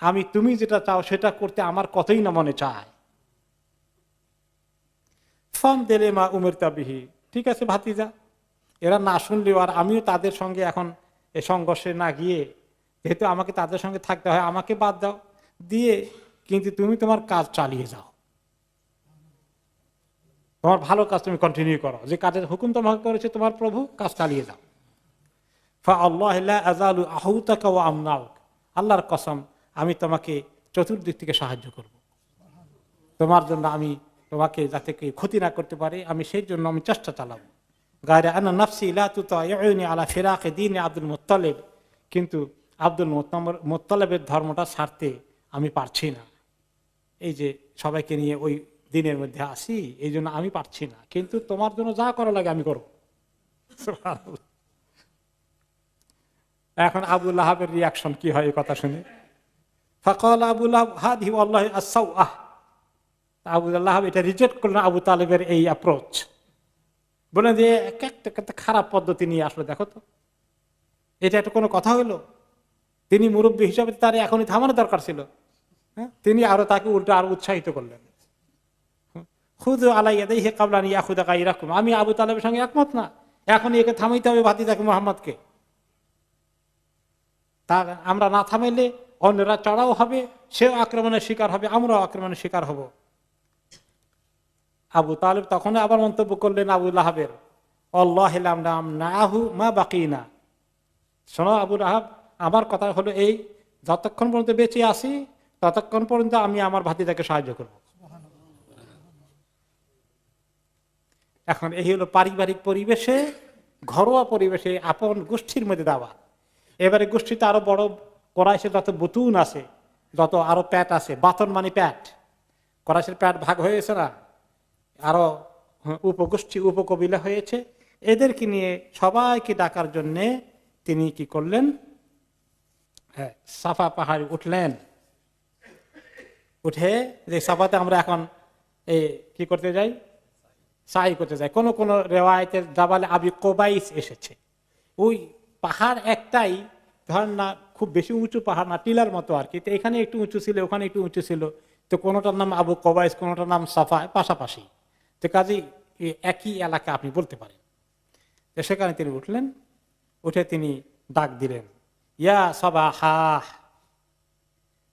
আমি তুমি যেটা চাও সেটা করতে আমার কতই না মনে চায়। ফম দেলে মা উমের তাবিহি, ঠিক আছে ভাতিজা, এরা না শুনলেও আর আমিও তাদের সঙ্গে এখন এই সংঘর্ষে না গিয়ে, যেহেতু আমাকে তাদের সঙ্গে থাকতে হয়, আমাকে বাদ দাও দিয়ে, কিন্তু তুমি তোমার কাজ চালিয়ে যাও, তোমার ভালো কাজ তুমি কন্টিনিউ করো, যে কাজের হুকুম তোমাকে করেছে তোমার প্রভু, কাজ চালিয়ে যাও। আল্লাহর কসম, আমি তোমাকে চতুর্দিক থেকে সাহায্য করব, তোমার জন্য আমি তোমাকে যাতে কেউ ক্ষতি না করতে পারে, আমি সেই জন্য আমি চেষ্টা চালাবো। গায়রা আনা নাফসি লা তুতাইউনি আলা ফিরাকি দীন আব্দুল মুত্তালিব, কিন্তু আব্দুল মুত্তালিবের ধর্মটা ছাড়তে আমি পারছি না। এই যে সবাইকে নিয়ে ওই দিনের মধ্যে আসি, এই জন্য আমি পারছি না, কিন্তু তোমার জন্য যা করা লাগে আমি করব। এখন আবু লাহাবের রিয়াকশন কি হয় এই কথা শুনে? ফাকাল আবু লাহাব হাদিহি ওয়াল্লাহি আস-সাওআহ, আবু লাহাব এটা রিজেক্ট করলেন আবু তালেবের এই অ্যাপ্রোচ, বলেন যে একটা খারাপ পদ্ধতি নিয়ে আসলো, দেখো তো এটা একটা কোনো কথা হইলো? তিনি মুরব্বী হিসাবে তার এখনই থামানো দরকার ছিল। হ্যাঁ, তিনি আরো তাকে উল্টো আরো উৎসাহিত করলেন, খুদ আলাইয়াদাইহি ক্বাবলা আন ইয়াখুযা গায়রাকুম, আমি আবু তালেবের সঙ্গে একমত না, এখন একে থামাইতে হবে ভাতিজাকে মুহাম্মদকে। তা আমরা না থামাইলে অন্যরা চড়াও হবে, সেও আক্রমণের শিকার হবে, আমরাও আক্রমণের শিকার হব। আবু তালেব তখন আবার মন্তব্য করলেন আবু লাহাবের, আল্লাহি লা নামনাহু মা বাকিনা, শোনো আবু লাহাব, আমার কথা হলো এই, যতক্ষণ পর্যন্ত বেঁচে আছি ততক্ষণ পর্যন্ত আমি আমার ভাতিজাকে সাহায্য করব। এখন এই হলো পারিবারিক পরিবেশে, ঘরোয়া পরিবেশে, আপন গোষ্ঠীর মধ্যে দাওয়া। এবারে গোষ্ঠীতে আরো বড় কোরাইশের যত বুতুন আছে, যত আরো প্যাট আছে, বাতন মানে প্যাট, কোরাইশের প্যাট ভাগ হয়েছে না, আরো উপগোষ্ঠী উপকবিলা হয়েছে, এদেরকে নিয়ে সবাইকে ডাকার জন্যে তিনি কি করলেন, সাফা পাহাড়ে উঠলেন। উঠে যে সাফাতে আমরা এখন কি করতে যাই, সাই করতে যাই, কোন কোন রেওয়ায়েতের জাবালে আবি কোবাইস এসেছে। ওই পাহাড় একটাই, ধরেন না খুব বেশি উঁচু পাহাড় না, টিলার মতো আর কি, তো এখানে একটু উঁচু ছিল, ওখানে একটু উঁচু ছিল, তো কোনোটার নাম আবু কোবাইস, কোনোটার নাম সাফা, পাশাপাশি, তো কাজেই একই এলাকা আপনি বলতে পারেন। তো সেখানে তিনি উঠলেন, উঠে তিনি ডাক দিলেন, ইয়া সাবাহা,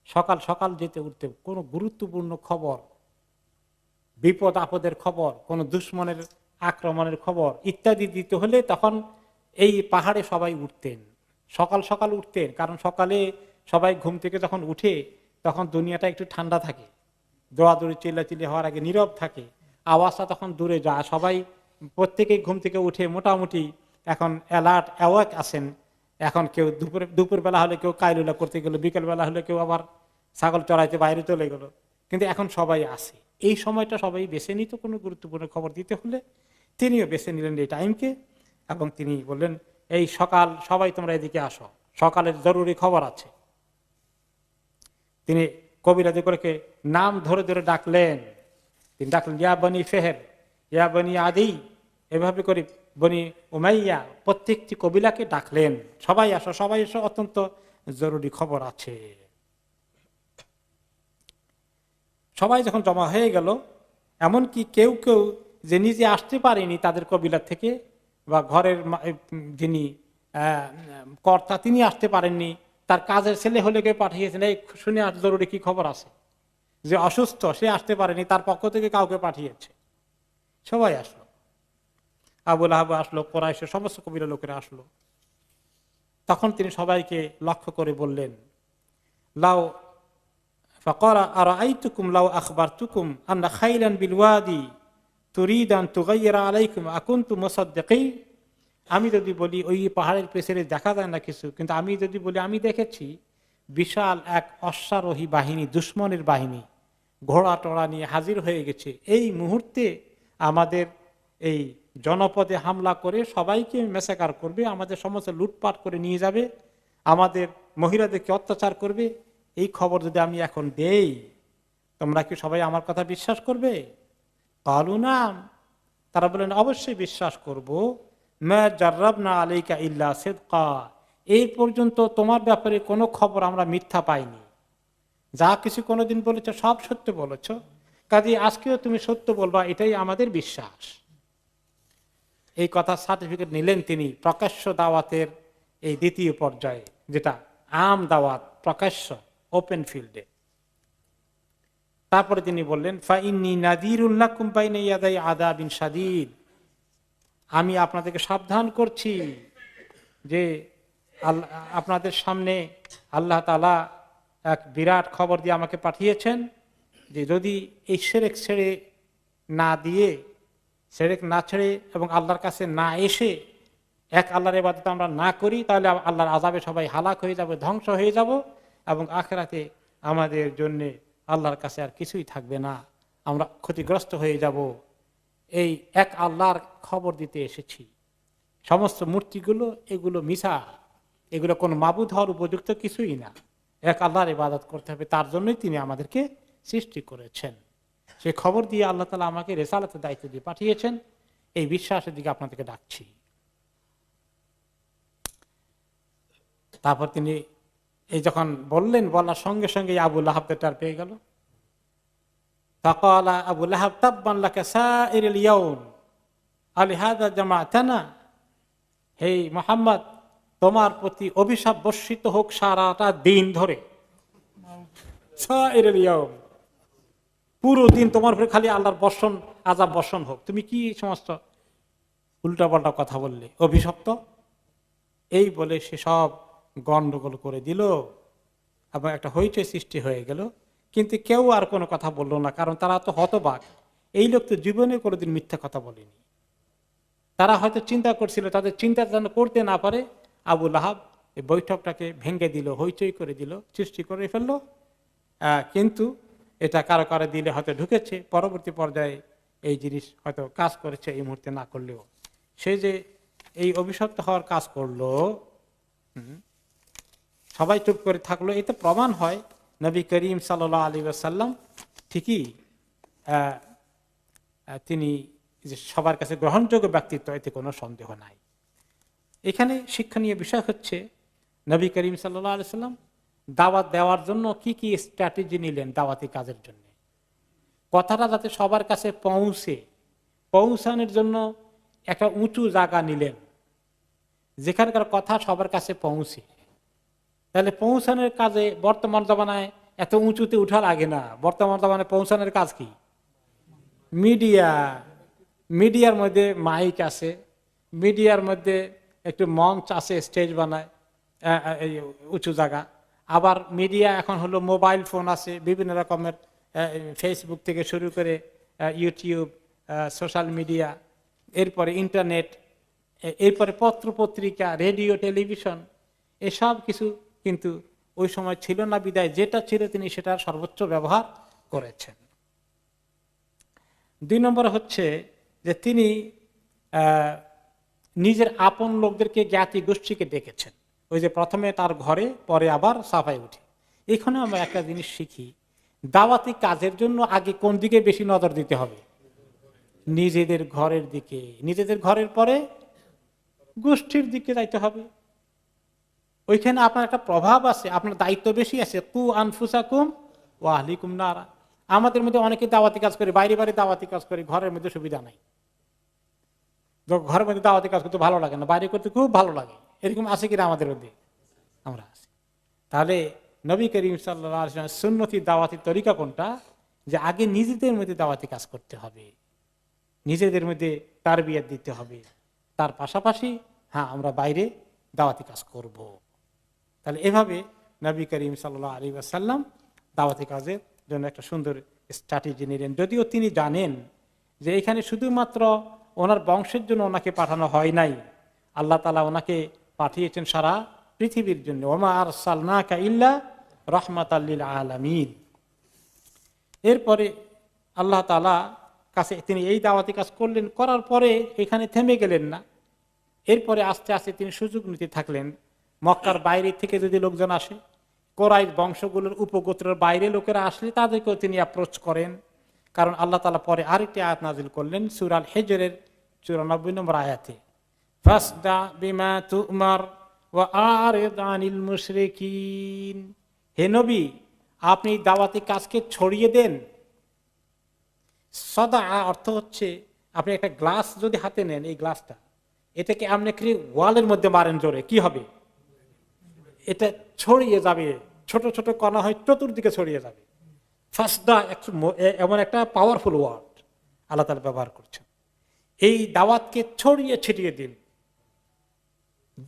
সকাল সকাল যেতে উঠতে কোনো গুরুত্বপূর্ণ খবর, বিপদ আপদের খবর, কোন দুশ্মনের আক্রমণের খবর ইত্যাদি দিতে হলে তখন এই পাহাড়ে সবাই উঠতেন, সকাল সকাল উঠতেন, কারণ সকালে সবাই ঘুম থেকে যখন উঠে তখন দুনিয়াটা একটু ঠান্ডা থাকে, দৌড়াদৌড়ি চিল্লাচিল্লি হওয়ার আগে নীরব থাকে, আওয়াজটা তখন দূরে যায়, সবাই প্রত্যেকেই ঘুম থেকে উঠে মোটামুটি এখন অ্যালার্ট অ্যাওয়াক আছেন। এখন কেউ দুপুর বেলা হলে কেউ কাইলুলা করতে গেল, বিকেল বেলা হলে কেউ আবার ছাগল চড়াইতে বাইরে চলে গেল, কিন্তু এখন সবাই আসে। এই সময়টা সবাই বেছে নিত কোনো গুরুত্বপূর্ণ খবর দিতে হলে, তিনিও বেছে নিলেন এই টাইমকে, এবং তিনি বললেন, এই সকাল সবাই তোমরা এদিকে আসো, সকালের জরুরি খবর আছে। তিনি কবিরাজি করে নাম ধরে ধরে ডাকলেন, তিনি ডাকলেন ইয়া বনি ফেহের, ইয়া বনি আদি, এভাবে করে বনি উমাইয়া, প্রত্যেকটি কবিলাকে ডাকলেন, সবাই আসো সবাই এসো, অত্যন্ত জরুরি খবর আছে। সবাই যখন জমা হয়ে গেল, এমনকি কেউ কেউ যে নিজে আসতে পারেনি তাদের কবিলার থেকে, বা ঘরের যিনি কর্তা তিনি আসতে পারেননি, তার কাজের ছেলে হলে কেউ পাঠিয়েছেন, এই শুনে আর জরুরি কি খবর আছে, যে অসুস্থ সে আসতে পারেনি, তার পক্ষ থেকে কাউকে পাঠিয়েছে, সবাই আসলো। আবু লাহাব আসলো, কোরাইশের সমস্ত কবিরা লোকেরা আসলো। তখন তিনি সবাইকে লক্ষ্য করে বললেন, লাউ ফাকারা আরাআইতুকুম লাউ আখবারতুকুম আন্না খাইলান বিল ওয়াদি তুরিদান তুগাইয়িরা আলাইকুম আকুনতু মুসাদ্দিকিন, আমি যদি বলি ওই পাহাড়ের পেছনে দেখা যায় না কিছু, কিন্তু আমি যদি বলি আমি দেখেছি বিশাল এক অশ্বারোহী বাহিনী, দুশ্মনের বাহিনী ঘোড়া টোড়া নিয়ে হাজির হয়ে গেছে, এই মুহূর্তে আমাদের এই জনপদে হামলা করে সবাইকে মেসাকার করবে, আমাদের সমস্ত লুটপাট করে নিয়ে যাবে, আমাদের মহিলাদেরকে অত্যাচার করবে, এই খবর যদি আমি এখন দেই, তোমরা কি সবাই আমার কথা বিশ্বাস করবে? কালু নাম, তারা বলেন অবশ্যই বিশ্বাস করব। মা জাররাবনা আলাইকা ইল্লা সিদকা, এই পর্যন্ত তোমার ব্যাপারে কোনো খবর আমরা মিথ্যা পাইনি, যা কিছু কোনোদিন বলেছ সব সত্য বলেছ, কাজে আজকেও তুমি সত্য বলবা, এটাই আমাদের বিশ্বাস। এই কথা সার্টিফিকেট নিলেন তিনি, প্রকাশ্য দাওয়াতের এই দ্বিতীয় পর্যায়ে, যেটা আম দাওয়াত, প্রকাশ্য, ওপেন ফিল্ডে। তারপরে তিনি বললেন, ফাইন্নী নাযীরুল লাকুম বাইনা ইয়াদাই আযাবিন শাদীদ, আমি আপনাদেরকে সাবধান করছি যে আপনাদের সামনে আল্লাহ তাআলা এক বিরাট খবর দিয়ে আমাকে পাঠিয়েছেন যে যদি এই শিরক ছেড়ে না দিয়ে, শিরক না ছেড়ে এবং আল্লাহর কাছে না এসে এক আল্লাহর ইবাদত আমরা না করি, তাহলে আল্লাহর আযাবে সবাই হালাক হয়ে যাবে, ধ্বংস হয়ে যাব, এবং আখিরাতে আমাদের জন্য আল্লাহর কাছে আর কিছুই থাকবে না, আমরা ক্ষতিগ্রস্ত হয়ে যাব। এই এক আল্লাহর খবর দিতে এসেছি। সমস্ত মূর্তিগুলো এগুলো মিছা, এগুলো কোনো মাবুদ হওয়ার উপযুক্ত কিছুই না। এক আল্লাহর ইবাদত করতে হবে, তার জন্যই তিনি আমাদেরকে সৃষ্টি করেছেন। সেই খবর দিয়ে আল্লাহ তাআলা আমাকে রিসালাতের দায়িত্ব দিয়ে পাঠিয়েছেন, এই বিশ্বাসের দিকে আপনাদেরকে ডাকছি। তারপর তিনি এই যখন বললেন, বলার সঙ্গে সঙ্গে আবু লাহাবকে টার পেয়ে গেল। ফাকালা আবু লাহাব তাব্বান লাকা সাইরিল ইয়াউম আলিহাযা জামাআতানা, হে মুহাম্মদ, তোমার প্রতি অভিশাপ বর্ষিত হোক সারাটা দিন ধরে। সাইরিল ইয়াউম, পুরো দিন তোমার উপরে খালি আল্লাহর বর্ষণ, আযাব বর্ষণ হোক। তুমি কি সমস্ত উল্টাপাল্টা কথা বললে, অভিশপ্ত। এই বলে সে সব গন্ডগোল করে দিল এবং একটা হইচই সৃষ্টি হয়ে গেল। কিন্তু কেউ আর কোনো কথা বললো না, কারণ তারা তো হতবাক। এই লোক তো জীবনে কোনোদিন মিথ্যা কথা বলেনি। তারা হয়তো চিন্তা করছিল, তাদের চিন্তা যেন করতে না পারে, আবু লাহাব এই বৈঠকটাকে ভেঙে দিল, হইচই করে দিল, সৃষ্টি করে ফেললো। কিন্তু এটা কারো কারো দিলে হয়তো ঢুকেছে, পরবর্তী পর্যায়ে এই জিনিস হয়তো কাজ করেছে, এই মুহূর্তে না করলেও। সে যে এই অভিশপ্ত হওয়ার কাজ করলো, সবাই চুপ করে থাকলো, এতে প্রমাণ হয় নবী করিম সাল্লাল্লাহু আলাইহি ওয়াসাল্লাম ঠিকই তিনি যে সবার কাছে গ্রহণযোগ্য ব্যক্তিত্ব, এতে কোনো সন্দেহ নাই। এখানে শিক্ষণীয় বিষয় হচ্ছে নবী করিম সাল্লাল্লাহু আলাইহি ওয়াসাল্লাম দাওয়াত দেওয়ার জন্য কি কি স্ট্র্যাটেজি নিলেন দাওয়াতি কাজের জন্য। কথাটা যাতে সবার কাছে পৌঁছানোর জন্য একটা উঁচু জায়গা নিলেন, যেখানকার কথা সবার কাছে পৌঁছে। তাহলে পৌঁছানোর কাজে বর্তমান জমানায় এত উঁচুতে উঠার আগে না, বর্তমান জমানায় পৌঁছানোর কাজ কি? মিডিয়ার মধ্যে মাইক আছে, মিডিয়ার মধ্যে একটু মঞ্চ আছে, স্টেজ বানায়, উঁচু জায়গা। আবার মিডিয়া এখন হলো মোবাইল ফোন আছে, বিভিন্ন রকমের ফেসবুক থেকে শুরু করে ইউটিউব, সোশ্যাল মিডিয়া, এরপরে ইন্টারনেট, এরপরে পত্র পত্রিকা, রেডিও, টেলিভিশন, এসব কিছু কিন্তু ওই সময় ছিল না, বিদায় যেটা ছিল তিনি সেটার সর্বোচ্চ ব্যবহার করেছেন। 2 নম্বর হচ্ছে যে তিনি নিজের আপন লোকদেরকে, জ্ঞাতি গোষ্ঠীকে ডেকেছেন। ওই যে প্রথমে তার ঘরে, পরে আবার সাফায় উঠে। এখানে আমরা একটা জিনিস শিখি, দাওয়াতি কাজের জন্য আগে কোন দিকে বেশি নজর দিতে হবে? নিজেদের ঘরের দিকে। নিজেদের ঘরের পরে গোষ্ঠীর দিকে যাইতে হবে। ওইখানে আপনার একটা প্রভাব আছে, আপনার দায়িত্ব বেশি আছে। কু আনফুসাকুম ওয়া আহলিকুম নারা। আমাদের মধ্যে অনেকে দাওয়াতি কাজ করে, বাইরে বাইরে দাওয়াতি কাজ করে, ঘরের মধ্যে সুবিধা নাই। ঘরের মধ্যে দাওয়াতি কাজ করতে ভালো লাগে না, বাইরে করতে খুব ভালো লাগে। এরকম আছে কিনা আমাদের মধ্যে? আমরা আছি। তাহলে নবী করিম সাল্লাল্লাহু আলাইহি ওয়াসাল্লাম সুন্নতি দাওয়াতি তরিকা কোনটা? যে আগে নিজেদের মধ্যে দাওয়াতি কাজ করতে হবে, নিজেদের মধ্যে তারবিয়াত দিতে হবে, তার পাশাপাশি আমরা বাইরে দাওয়াতি কাজ করব। তাহলে এভাবে নবী করিম সাল্লাল্লাহু আলাইহি ওয়াসাল্লাম দাওয়াতি কাজের জন্য একটা সুন্দর স্ট্র্যাটেজি নিলেন। যদিও তিনি জানেন যে এখানে শুধুমাত্র ওনার বংশের জন্য ওনাকে পাঠানো হয় নাই, আল্লাহ তাআলা ওনাকে পাঠিয়েছেন সারা পৃথিবীর জন্য। ওমা আরসালনাকা ইল্লা রাহমাতাল লিল আলামিন। এরপরে আল্লাহ তাআলা কাছে তিনি এই দাওয়াতি কাজ করলেন, করার পরে এখানে থেমে গেলেন না। এরপরে আস্তে আস্তে তিনি সুযোগ নিতে থাকলেন। মক্কার বাইরে থেকে যদি লোকজন আসে, কোরাইশ বংশগুলোর উপগোত্রের বাইরে লোকেরা আসলে তাদেরকেও তিনি অ্যাপ্রোচ করেন। কারণ আল্লাহ তাআলা পরে আরেকটি আয়াত নাযিল করলেন সূরা আল হিজরের 94 নম্বর আয়াতে, ফাসদা বিমা তুমার ওয়া আরিদ আনিল মুশরিকিন। হে নবী, আপনি দাওয়াতি কাজকে ছড়িয়ে দেন। সদা অর্থ হচ্ছে আপনি একটা গ্লাস যদি হাতে নেন, এই গ্লাসটা, এটাকে আপনি ওয়ালের মধ্যে মারেন জোরে, কি হবে? এটা ছড়িয়ে যাবে, ছোট ছোট কণা হয় চতুর্দিকে ছড়িয়ে যাবে। ফাসদা এমন একটা পাওয়ারফুল ওয়ার্ড আল্লাহ তাআলা ব্যবহার করছেন। এই দাওয়াতকে ছড়িয়ে ছিটিয়ে দিন,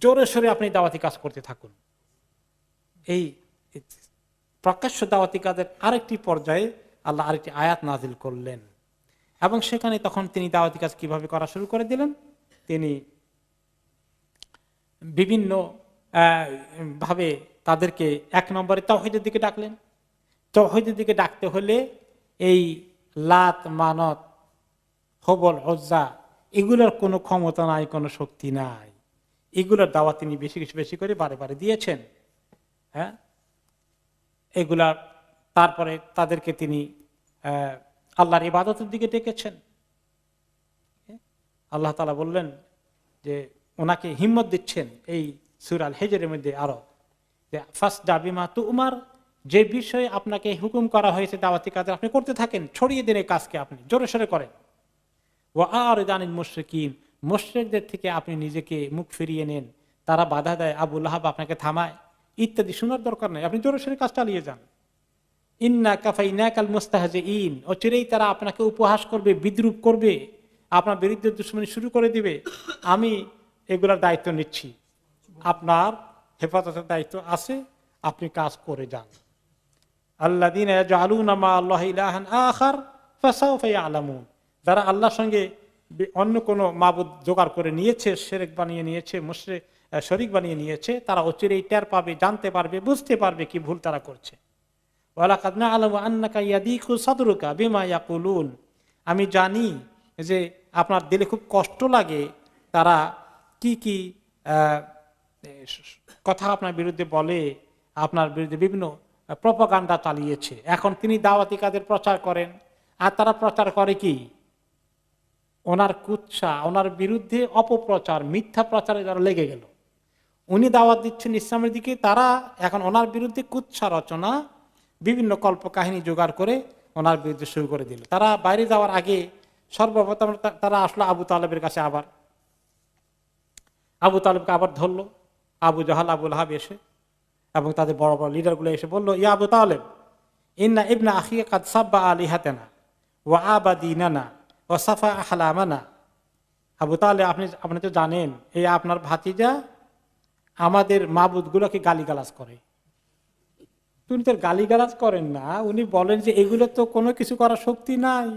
জোরে সোরে আপনি দাওয়াতি কাজ করতে থাকুন। এই প্রকাশ্য দাওয়াতি কাজের আরেকটি পর্যায়ে আল্লাহ আরেকটি আয়াত নাজিল করলেন, এবং সেখানে তখন তিনি দাওয়াতি কাজ কিভাবে করা শুরু করে দিলেন। তিনি বিভিন্ন ভাবে তাদেরকে এক নম্বরে তাওহীদের দিকে ডাকলেন। তাওহীদের দিকে ডাকতে হলে এই লাত, মানত, হবল, উজ্জা এগুলোর কোনো ক্ষমতা নাই, কোনো শক্তি নাই। এগুলোর দাওয়াত তিনি বেশি বেশি করে বারে বারে দিয়েছেন। হ্যাঁ, এগুলার তারপরে তাদেরকে তিনি আল্লাহর ইবাদতের দিকে ডেকেছেন। আল্লাহ তাআলা বললেন যে ওনাকে হিম্মত দিচ্ছেন এই সূরা আল হিজরের মধ্যে আরো, যে ফাসদা বিমা তুমার, যে বিষয়ে আপনাকে হুকুম করা হয়েছে দাওয়াতি কাজ আপনি করতে থাকেন, ছড়িয়ে দিন এই কাজকে, আপনি জোরে সোরে করেন। ওয়া আরিদ আনিল মুশরিকিন, মুশরিকদের থেকে আপনি নিজেকে মুখ ফিরিয়ে নেন, তারা বাধা দেয়, আবু লাহাব আপনাকে থামায় ইত্যাদি, শোনার দরকার নেই, আপনি জোরে সোরে কাজ চালিয়ে যান। ইন্না কাফাইনাকাল মুস্তাহজিইন, অচিরেই তারা আপনাকে উপহাস করবে, বিদ্রূপ করবে, আপনার বিরুদ্ধে দুশমনি শুরু করে দিবে। আমি এগুলার দায়িত্ব নিচ্ছি, আপনার হেফাজতের দায়িত্ব আছে, আপনি কাজ করে যান। আল্লাযীনা ইয়াজআলুনা মা আল্লাহি ইলাহান আখার ফাসাউফা ইয়ালামুন, যারা আল্লাহর সঙ্গে অন্য কোনো মাবুদ জোগাড় করে নিয়েছে, শিরক বানিয়ে নিয়েছে, শরীক বানিয়ে নিয়েছে, তারা অচিরেই টের পাবে, জানতে পারবে, বুঝতে পারবে কি ভুল তারা করছে। ওয়ালাকাদ না'লামু আন্নাকা ইয়াদিকু সাদরুকা বিমা ইয়াকুলুন, আমি জানি যে আপনার দিলে খুব কষ্ট লাগে, তারা কি কি কথা আপনার বিরুদ্ধে বলে, আপনার বিরুদ্ধে বিভিন্ন প্রপাগান্ডা চালিয়েছে। এখন তিনি দাওয়াতি কাজের প্রচার করেন, আর তারা প্রচার করে কি ওনার কুৎসা, ওনার বিরুদ্ধে অপপ্রচার, মিথ্যা প্রচারে যারা লেগে গেল। উনি দাওয়াত দিচ্ছেন ইসলামের দিকে, তারা এখন ওনার বিরুদ্ধে কুৎসা রচনা, বিভিন্ন কল্পকাহিনী জোগাড় করে ওনার বিরুদ্ধে শুরু করে দিল। তারা বাইরে যাওয়ার আগে সর্বপ্রথম তারা আসলো আবু তালেবের কাছে, আবার আবু তালেবকে আবার ধরলো আবু জাহাল, আবু লাহাব এসে, এবং তাদের বড় বড় লিডারগুলো এসে বললো, ইয়া আবু তালেব, ইন্না ইবনা আখিয়া কাদ সাব্বা আলিহাতানা ওয়া আবাদিনানা ওয়া সাফা আহলামানা। আবু তালেব, আপনি তো জানেন এই আপনার ভাতিজা আমাদের মাবুদগুলোকে গালিগালাজ করে। উনি তো গালিগালাজ করেন না, উনি বলেন যে এগুলো তো কোনো কিছু করার শক্তি নাই,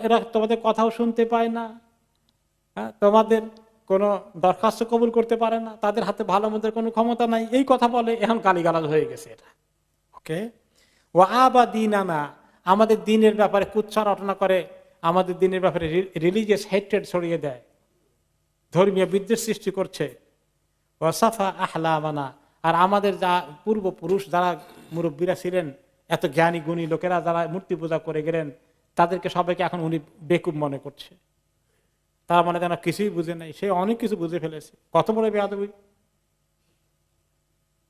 এরা তোমাদের কথাও শুনতে পায় না, তোমাদের কোনো দরখাস্ত কবুল করতে পারে না, তাদের হাতে ভালো মন্দের কোনো ক্ষমতা নাই, এই কথা বলে। এখন গালিগালাজ হয়ে গেছে এটা। ওকে, ও আবা দিনানা, আমাদের দিনের ব্যাপারে কুৎসা রটনা করে, আমাদের দিনের ব্যাপারে রিলিজিয়াস হেট্রেড ছড়িয়ে দেয়, ধর্মীয় বিদ্বেষ সৃষ্টি করছে। ও সাফা আহলামানা, আর আমাদের যা পূর্বপুরুষ যারা মুরব্বীরা ছিলেন, এত জ্ঞানী গুণী লোকেরা যারা মূর্তি পূজা করে গেলেন, তাদেরকে সবাইকে এখন উনি বেকুব মনে করছে। তারা মনে যেন কিছুই বুঝে নাই, সে অনেক কিছু বুঝে ফেলেছে। কত বড় বেয়াদবি!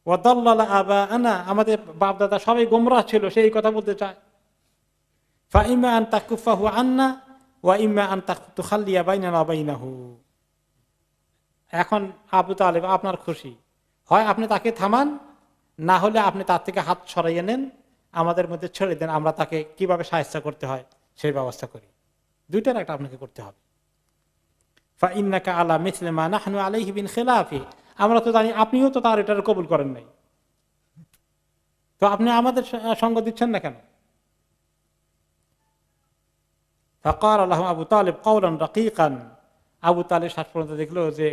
ওয়াদাল্লালা আবাআনা, আমাদের বাপ দাদা সবাই গোমরাহ ছিল, সেই কথা বলতে চায়। ফাইমা আন তাকুফাহু আন্না ওয়া ইম্মা আন তুখাল্লিয়া বাইনানা ওয়া বাইনাহু। এখন আবু তালেব আপনার খুশি, হয় আপনি তাকে থামান, না হলে আপনি তার থেকে হাত সরাইয়ে নেন, আমাদের মধ্যে ছেড়ে দেন, আমরা তাকে কিভাবে সাহায্য করতে হয় সেই ব্যবস্থা করি। দুইটার একটা আপনাকে করতে হবে। ফাইন্নাকা আলা মিসলি মা নাহনু আলাইহি বিন খিলাফি, আমরা তো জানি আপনিও তো তার এটার কবুল করেন নাই, তো আপনি আমাদের সঙ্গ দিচ্ছেন না কেন? ফাকাল লাহু আবু তালেব কাওলান রাকিকান, আবু তালেব শেষ পর্যন্ত দেখলো যে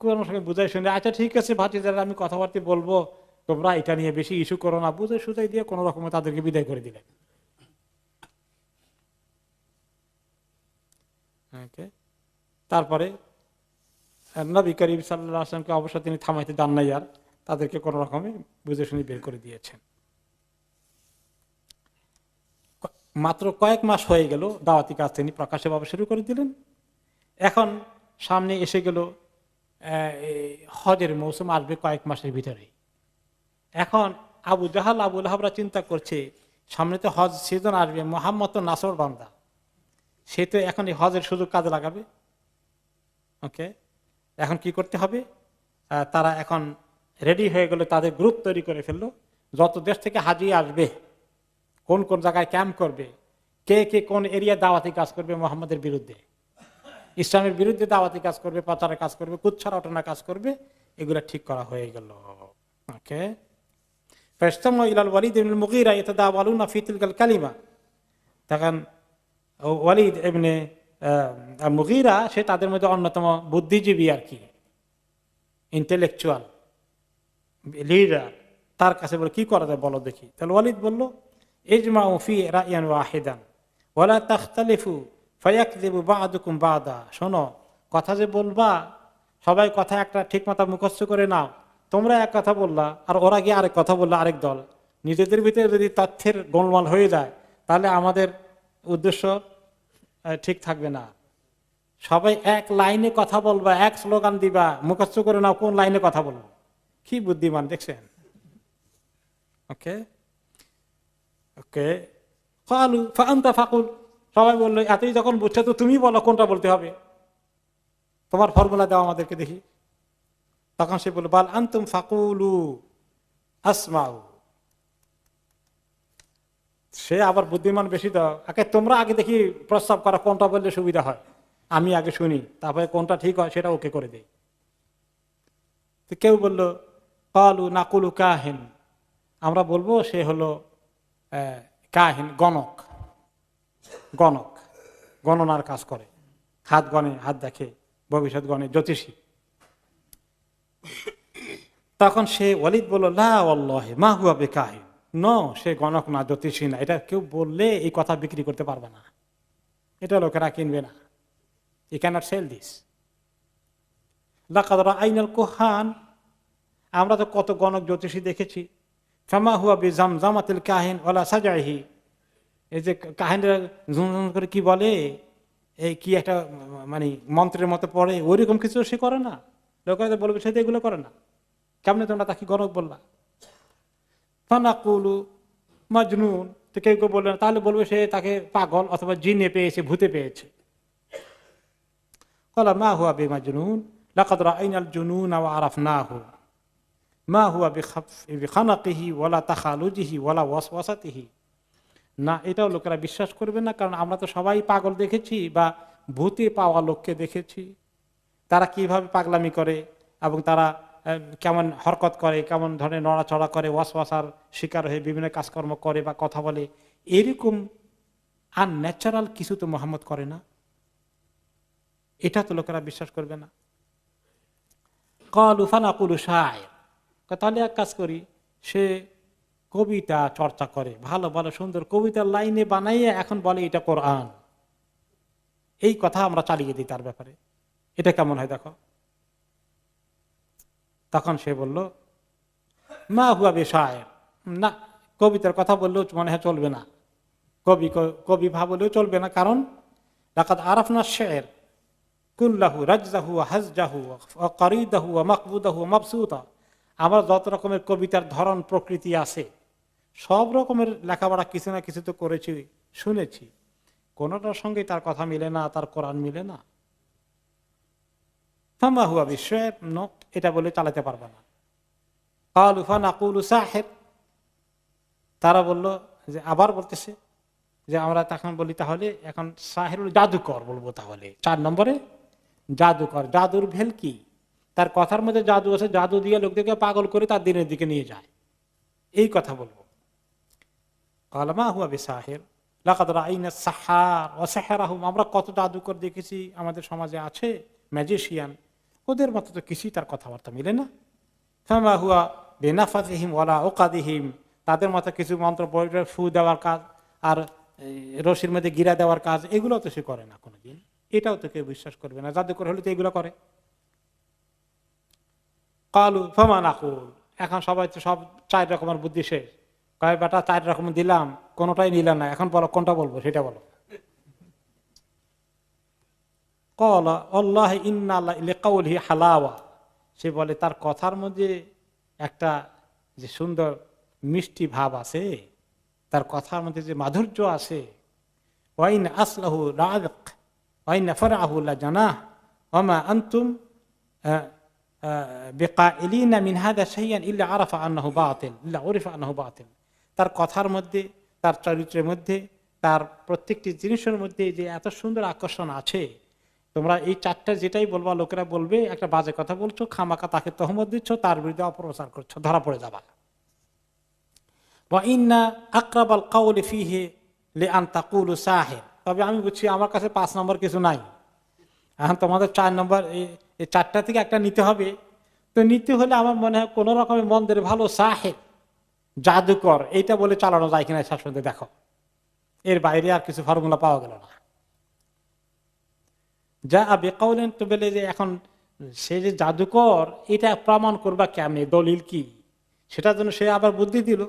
কোন সঙ্গে বুঝাই শুনে, আচ্ছা ঠিক আছে ভাতিজারা, আমি কথাবার্তা বলবো, তোমরা এটা নিয়ে বেশি ইস্যু করো না, বুঝে সুঝাই দিয়ে কোন রকমে তাদেরকে বিদায় করে দিলেন। তারপরে নবী করিম সাল্লাল্লাহু আলাইহি ওয়াসাল্লামকে অবশ্য তিনি থামাইতে দেন নাই, আর তাদেরকে কোন রকমে বুঝে শুনে বের করে দিয়েছেন। মাত্র কয়েক মাস হয়ে গেল দাওয়াতি কাজ তিনি প্রকাশ্যভাবে শুরু করে দিলেন। এখন সামনে এসে গেল হজের মৌসুম, আসবে কয়েক মাসের ভিতরে। এখন আবু জাহাল, আবু লাহাবরা চিন্তা করছে সামনে তো হজ সিজন আসবে, মুহাম্মদ তো নাসর বান্দা, সে তো এখন এই হজের সুযোগ কাজে লাগাবে। ওকে, এখন কি করতে হবে? তারা এখন রেডি হয়ে গেল, তাদের গ্রুপ তৈরি করে ফেললো, যত দেশ থেকে হাজি আসবে, কোন কোন জায়গায় ক্যাম্প করবে, কে কে কোন এরিয়া দাওয়াতি কাজ করবে, মোহাম্মদের বিরুদ্ধে, ইসলামের বিরুদ্ধে দাওয়াতি কাজ করবে, প্রচারের কাজ করবে, কুচ্ছা রটনা কাজ করবে, এগুলা ঠিক করা হয়ে গেল। ওকে, ওয়ালিদ ইবনে মুগীরা ইয়াতাদাওয়ালুনা ফি তিলকাল কালিমা, তখন ওয়ালিদ ইবনে মুগীরা সে তাদের মধ্যে অন্যতম বুদ্ধিজীবী আর কি, ইন্টেলেকচুয়াল লিডার, তার কাছে বলে কি করা যায় বলো দেখি। তাহলে ওয়ালিদ বলল, ইজমাউ ফি রাইয়ান ওয়াহিদান ওয়ালা তাখতালিফু ফায়াকযিবু বা'দুকুম বা'দা। শোনো, কথা যে বলবা, সবাই কথা একটা ঠিক মতো মুখস্থ করে নাও। তোমরা এক কথা বললা আর ওরা গিয়ে আরেক কথা বললা, আরেক দল, নিজেদের ভিতরে যদি তথ্যের গোলমাল হয়ে যায় তাহলে আমাদের উদ্দেশ্য ঠিক থাকবে না। সবাই এক লাইনে কথা বলবা, এক স্লোগান দিবা, মুখস্থ করে নাও কোন লাইনে কথা বলবো। কি বুদ্ধিমান দেখছেন? ওকে ওকে, ফালু ফান্তা ফাকুল, সবাই বললো এতই যখন বুঝছো তো তুমি বলো কোনটা বলতে হবে, তোমার ফর্মুলা দাও আমাদেরকে দেখি। তখন সে বলল, বাল আনতুম ফাকুলু আসমাউ। সে আবার বুদ্ধিমান বেশি দাও, আগে তোমরা আগে দেখি প্রস্তাব করা কোনটা বললে সুবিধা হয়, আমি আগে শুনি, তারপরে কোনটা ঠিক হয় সেটা ওকে করে দেই। তো কেউ বললো কালু নাকুলু কাহিন, আমরা বলবো সে হলো কাহিন, গণক, গণক গণনার কাজ করে, হাত গণে, হাত দেখে, ভবিষ্যৎ গণে, জ্যোতিষী। তখন সে ওয়ালিদ বলল, লা ওয়াল্লাহি মা হুয়া বিকাহিন, নো, সে গণক না, জ্যোতিষী না, এটা কেউ বললে এই কথা বিক্রি করতে পারবে না, এটা লোকেরা কিনবে না, ইউ ক্যানট সেল দিস। লাকাদ রাআইনাল কুহান, আমরা তো কত গণক জ্যোতিষী দেখেছি, ফামা হুয়া বিজামজামাতিল কাহিন ওয়ালা সাজাইহি, এই যে কাহিনীরা ঝুমঝুম করে কি বলে, এই কি একটা মানে মন্ত্রের মতো পড়ে, ওইরকম কিছু সে করে না, লোকেরা বলবে সে তো এগুলো করে না, কেমনে তোমরা তাকে গণক বললা। ফানাকুলু মাজনুন, তো কেউ কেউ বলবে না, তাহলে বলবে সে তাকে পাগল অথবা জিনে পেয়েছে, ভূতে পেয়েছে। ক্বালা মা হুয়া বিমাজনুন লাকাদ রাআইনাল জুনুনা ওয়া আরাফনাহু মা হুয়া বিখানাকিহি ওয়ালা তাখালুজিহি ওয়ালা ওয়াসওয়াসাতিহি। না, এটাও লোকেরা বিশ্বাস করবে না, কারণ আমরা তো সবাই পাগল দেখেছি বা ভূতে পাওয়া লোককে দেখেছি, তারা কিভাবে পাগলামি করে এবং তারা কেমন হরকত করে, কেমন ধরনের নড়াচড়া করে, ওয়াসওয়াসার শিকার হয়ে বিভিন্ন কাজকর্ম করে বা কথা বলে, এরকম আনন্যাচারাল কিছু তো মুহাম্মদ করে না, এটা তো লোকেরা বিশ্বাস করবে না। ক্বালু ফানাকুলু শায়র, তাহলে এক কাজ করি, সে কবিতা চর্চা করে, ভালো ভালো সুন্দর কবিতার লাইনে বানাইয়ে এখন বলে এটা কোরআন, এই কথা আমরা চালিয়ে দিই তার ব্যাপারে, এটা কেমন হয় দেখো। তখন সে বলল, মা হুয়া বিশায়ের, না, কবিতার কথা বললেও মনে হয় চলবে না, কবি ভাবলেও চলবে না, কারণ লাকাদ আরাফনা শের কুল্লাহু রাজজাহু হাজজাহু কারিদাহু মাকবুদাহু মাবসুতা, আমরা যত রকমের কবিতার ধরন প্রকৃতি আছে সব রকমের লেখাপড়া কিছু না কিছু তো করেছি, শুনেছি, কোনটার সঙ্গে তার কথা মিলে না, তার কোরআন মিলে না। ফামা হুয়া বিশায়ের, নো, এটা বলে চালাতে পারবে না। ক্বালু ফানাকুলু সাহির, তারা বলল যে, আবার বলতেছে যে আমরা তখন বলি তাহলে এখন সাহিরুল জাদুকর বলবো, তাহলে 4 নম্বরে জাদুকর, জাদুর ভেল কি, তার কথার মধ্যে জাদু আছে, জাদু দিয়ে লোকদেরকে পাগল করে তার দিনের দিকে নিয়ে যায়, এই কথা বলবো। ক্বালা মা হুয়া বিসাহির লাকাদ রাআইনা সাহার ওয়া সাহারাহুম, আমরা কত জাদুকর দেখেছি আমাদের সমাজে আছে, ম্যাজিশিয়ান, ওদের মতো তো কিছুই তার কথাবার্তা মিলে না। ফামা হুয়া বিনাফাযিহিম ওয়ালা উকাদিহিম, তাদের মতো কিছু মন্ত্র পড়ে ফু দেওয়ার কাজ আর রশির মধ্যে গিরা দেওয়ার কাজ, এগুলো তো সে করে না কোনোদিন, এটাও তো কেউ বিশ্বাস করবে না, জাদুকর হলে তো এগুলো করে। ক্বালু ফামা নাকুল, এখন সবাই তো সব 4 রকমের বুদ্ধি শেষ, কয় বেটা 4 রকম দিলাম, কোনোটাই নিলাম না, এখন বলো কোনটা বলবো সেটা বলো। ক্বালা আল্লাহি ইন্না লিকাউলিহি হালাওয়া, সে বলে তার কথার মধ্যে একটা যে সুন্দর মিষ্টি ভাব আছে, তার কথার মধ্যে যে মাধুর্য আছে, ওয়াইন আসলাহু লাযক ওয়াইন ফারআহু লাজানাহ ওয়া মা আনতুম বিকাইলিনা মিন হাযা শাইআন ইল্লা আরাফা আন্নাহু বাতিল ইল্লা উরিফা আন্নাহু বাতিল। তার কথার মধ্যে, তার চরিত্রের মধ্যে, তার প্রত্যেকটি জিনিসের মধ্যে যে এত সুন্দর আকর্ষণ আছে, তোমরা এই চারটা যেটাই বলবা লোকেরা বলবে একটা বাজে কথা বলছো, খামাকা তাকে তহমত দিচ্ছ, তার বিরুদ্ধে অপপ্রচার করছো, ধরা পড়ে যাবা। ওয়া ইন্না আকরাবাল কাউলি ফিহি লিআন তাকুলু সাহির। তবে আমি বুঝছি আমার কাছে 5 নম্বর কিছু নাই, এখন তোমাদের 4 নম্বর, এই চারটা থেকে একটা নিতে হবে। তো নিতে হলে আমার মনে হয় কোন রকমের মন্দের ভালো সাহেব, জাদুকর, এইটা বলে চালানো যায় কিনা শাসনতে দেখো। এর বাইরে আর কিছু ফর্মুলা পাওয়া গেল না। যা আবে কাউলেন, তো বলে যে এখন সে যে জাদুকর এটা প্রমাণ করবা কেমনে, দলিল কি, সেটার জন্য সে আবার বুদ্ধি দিল।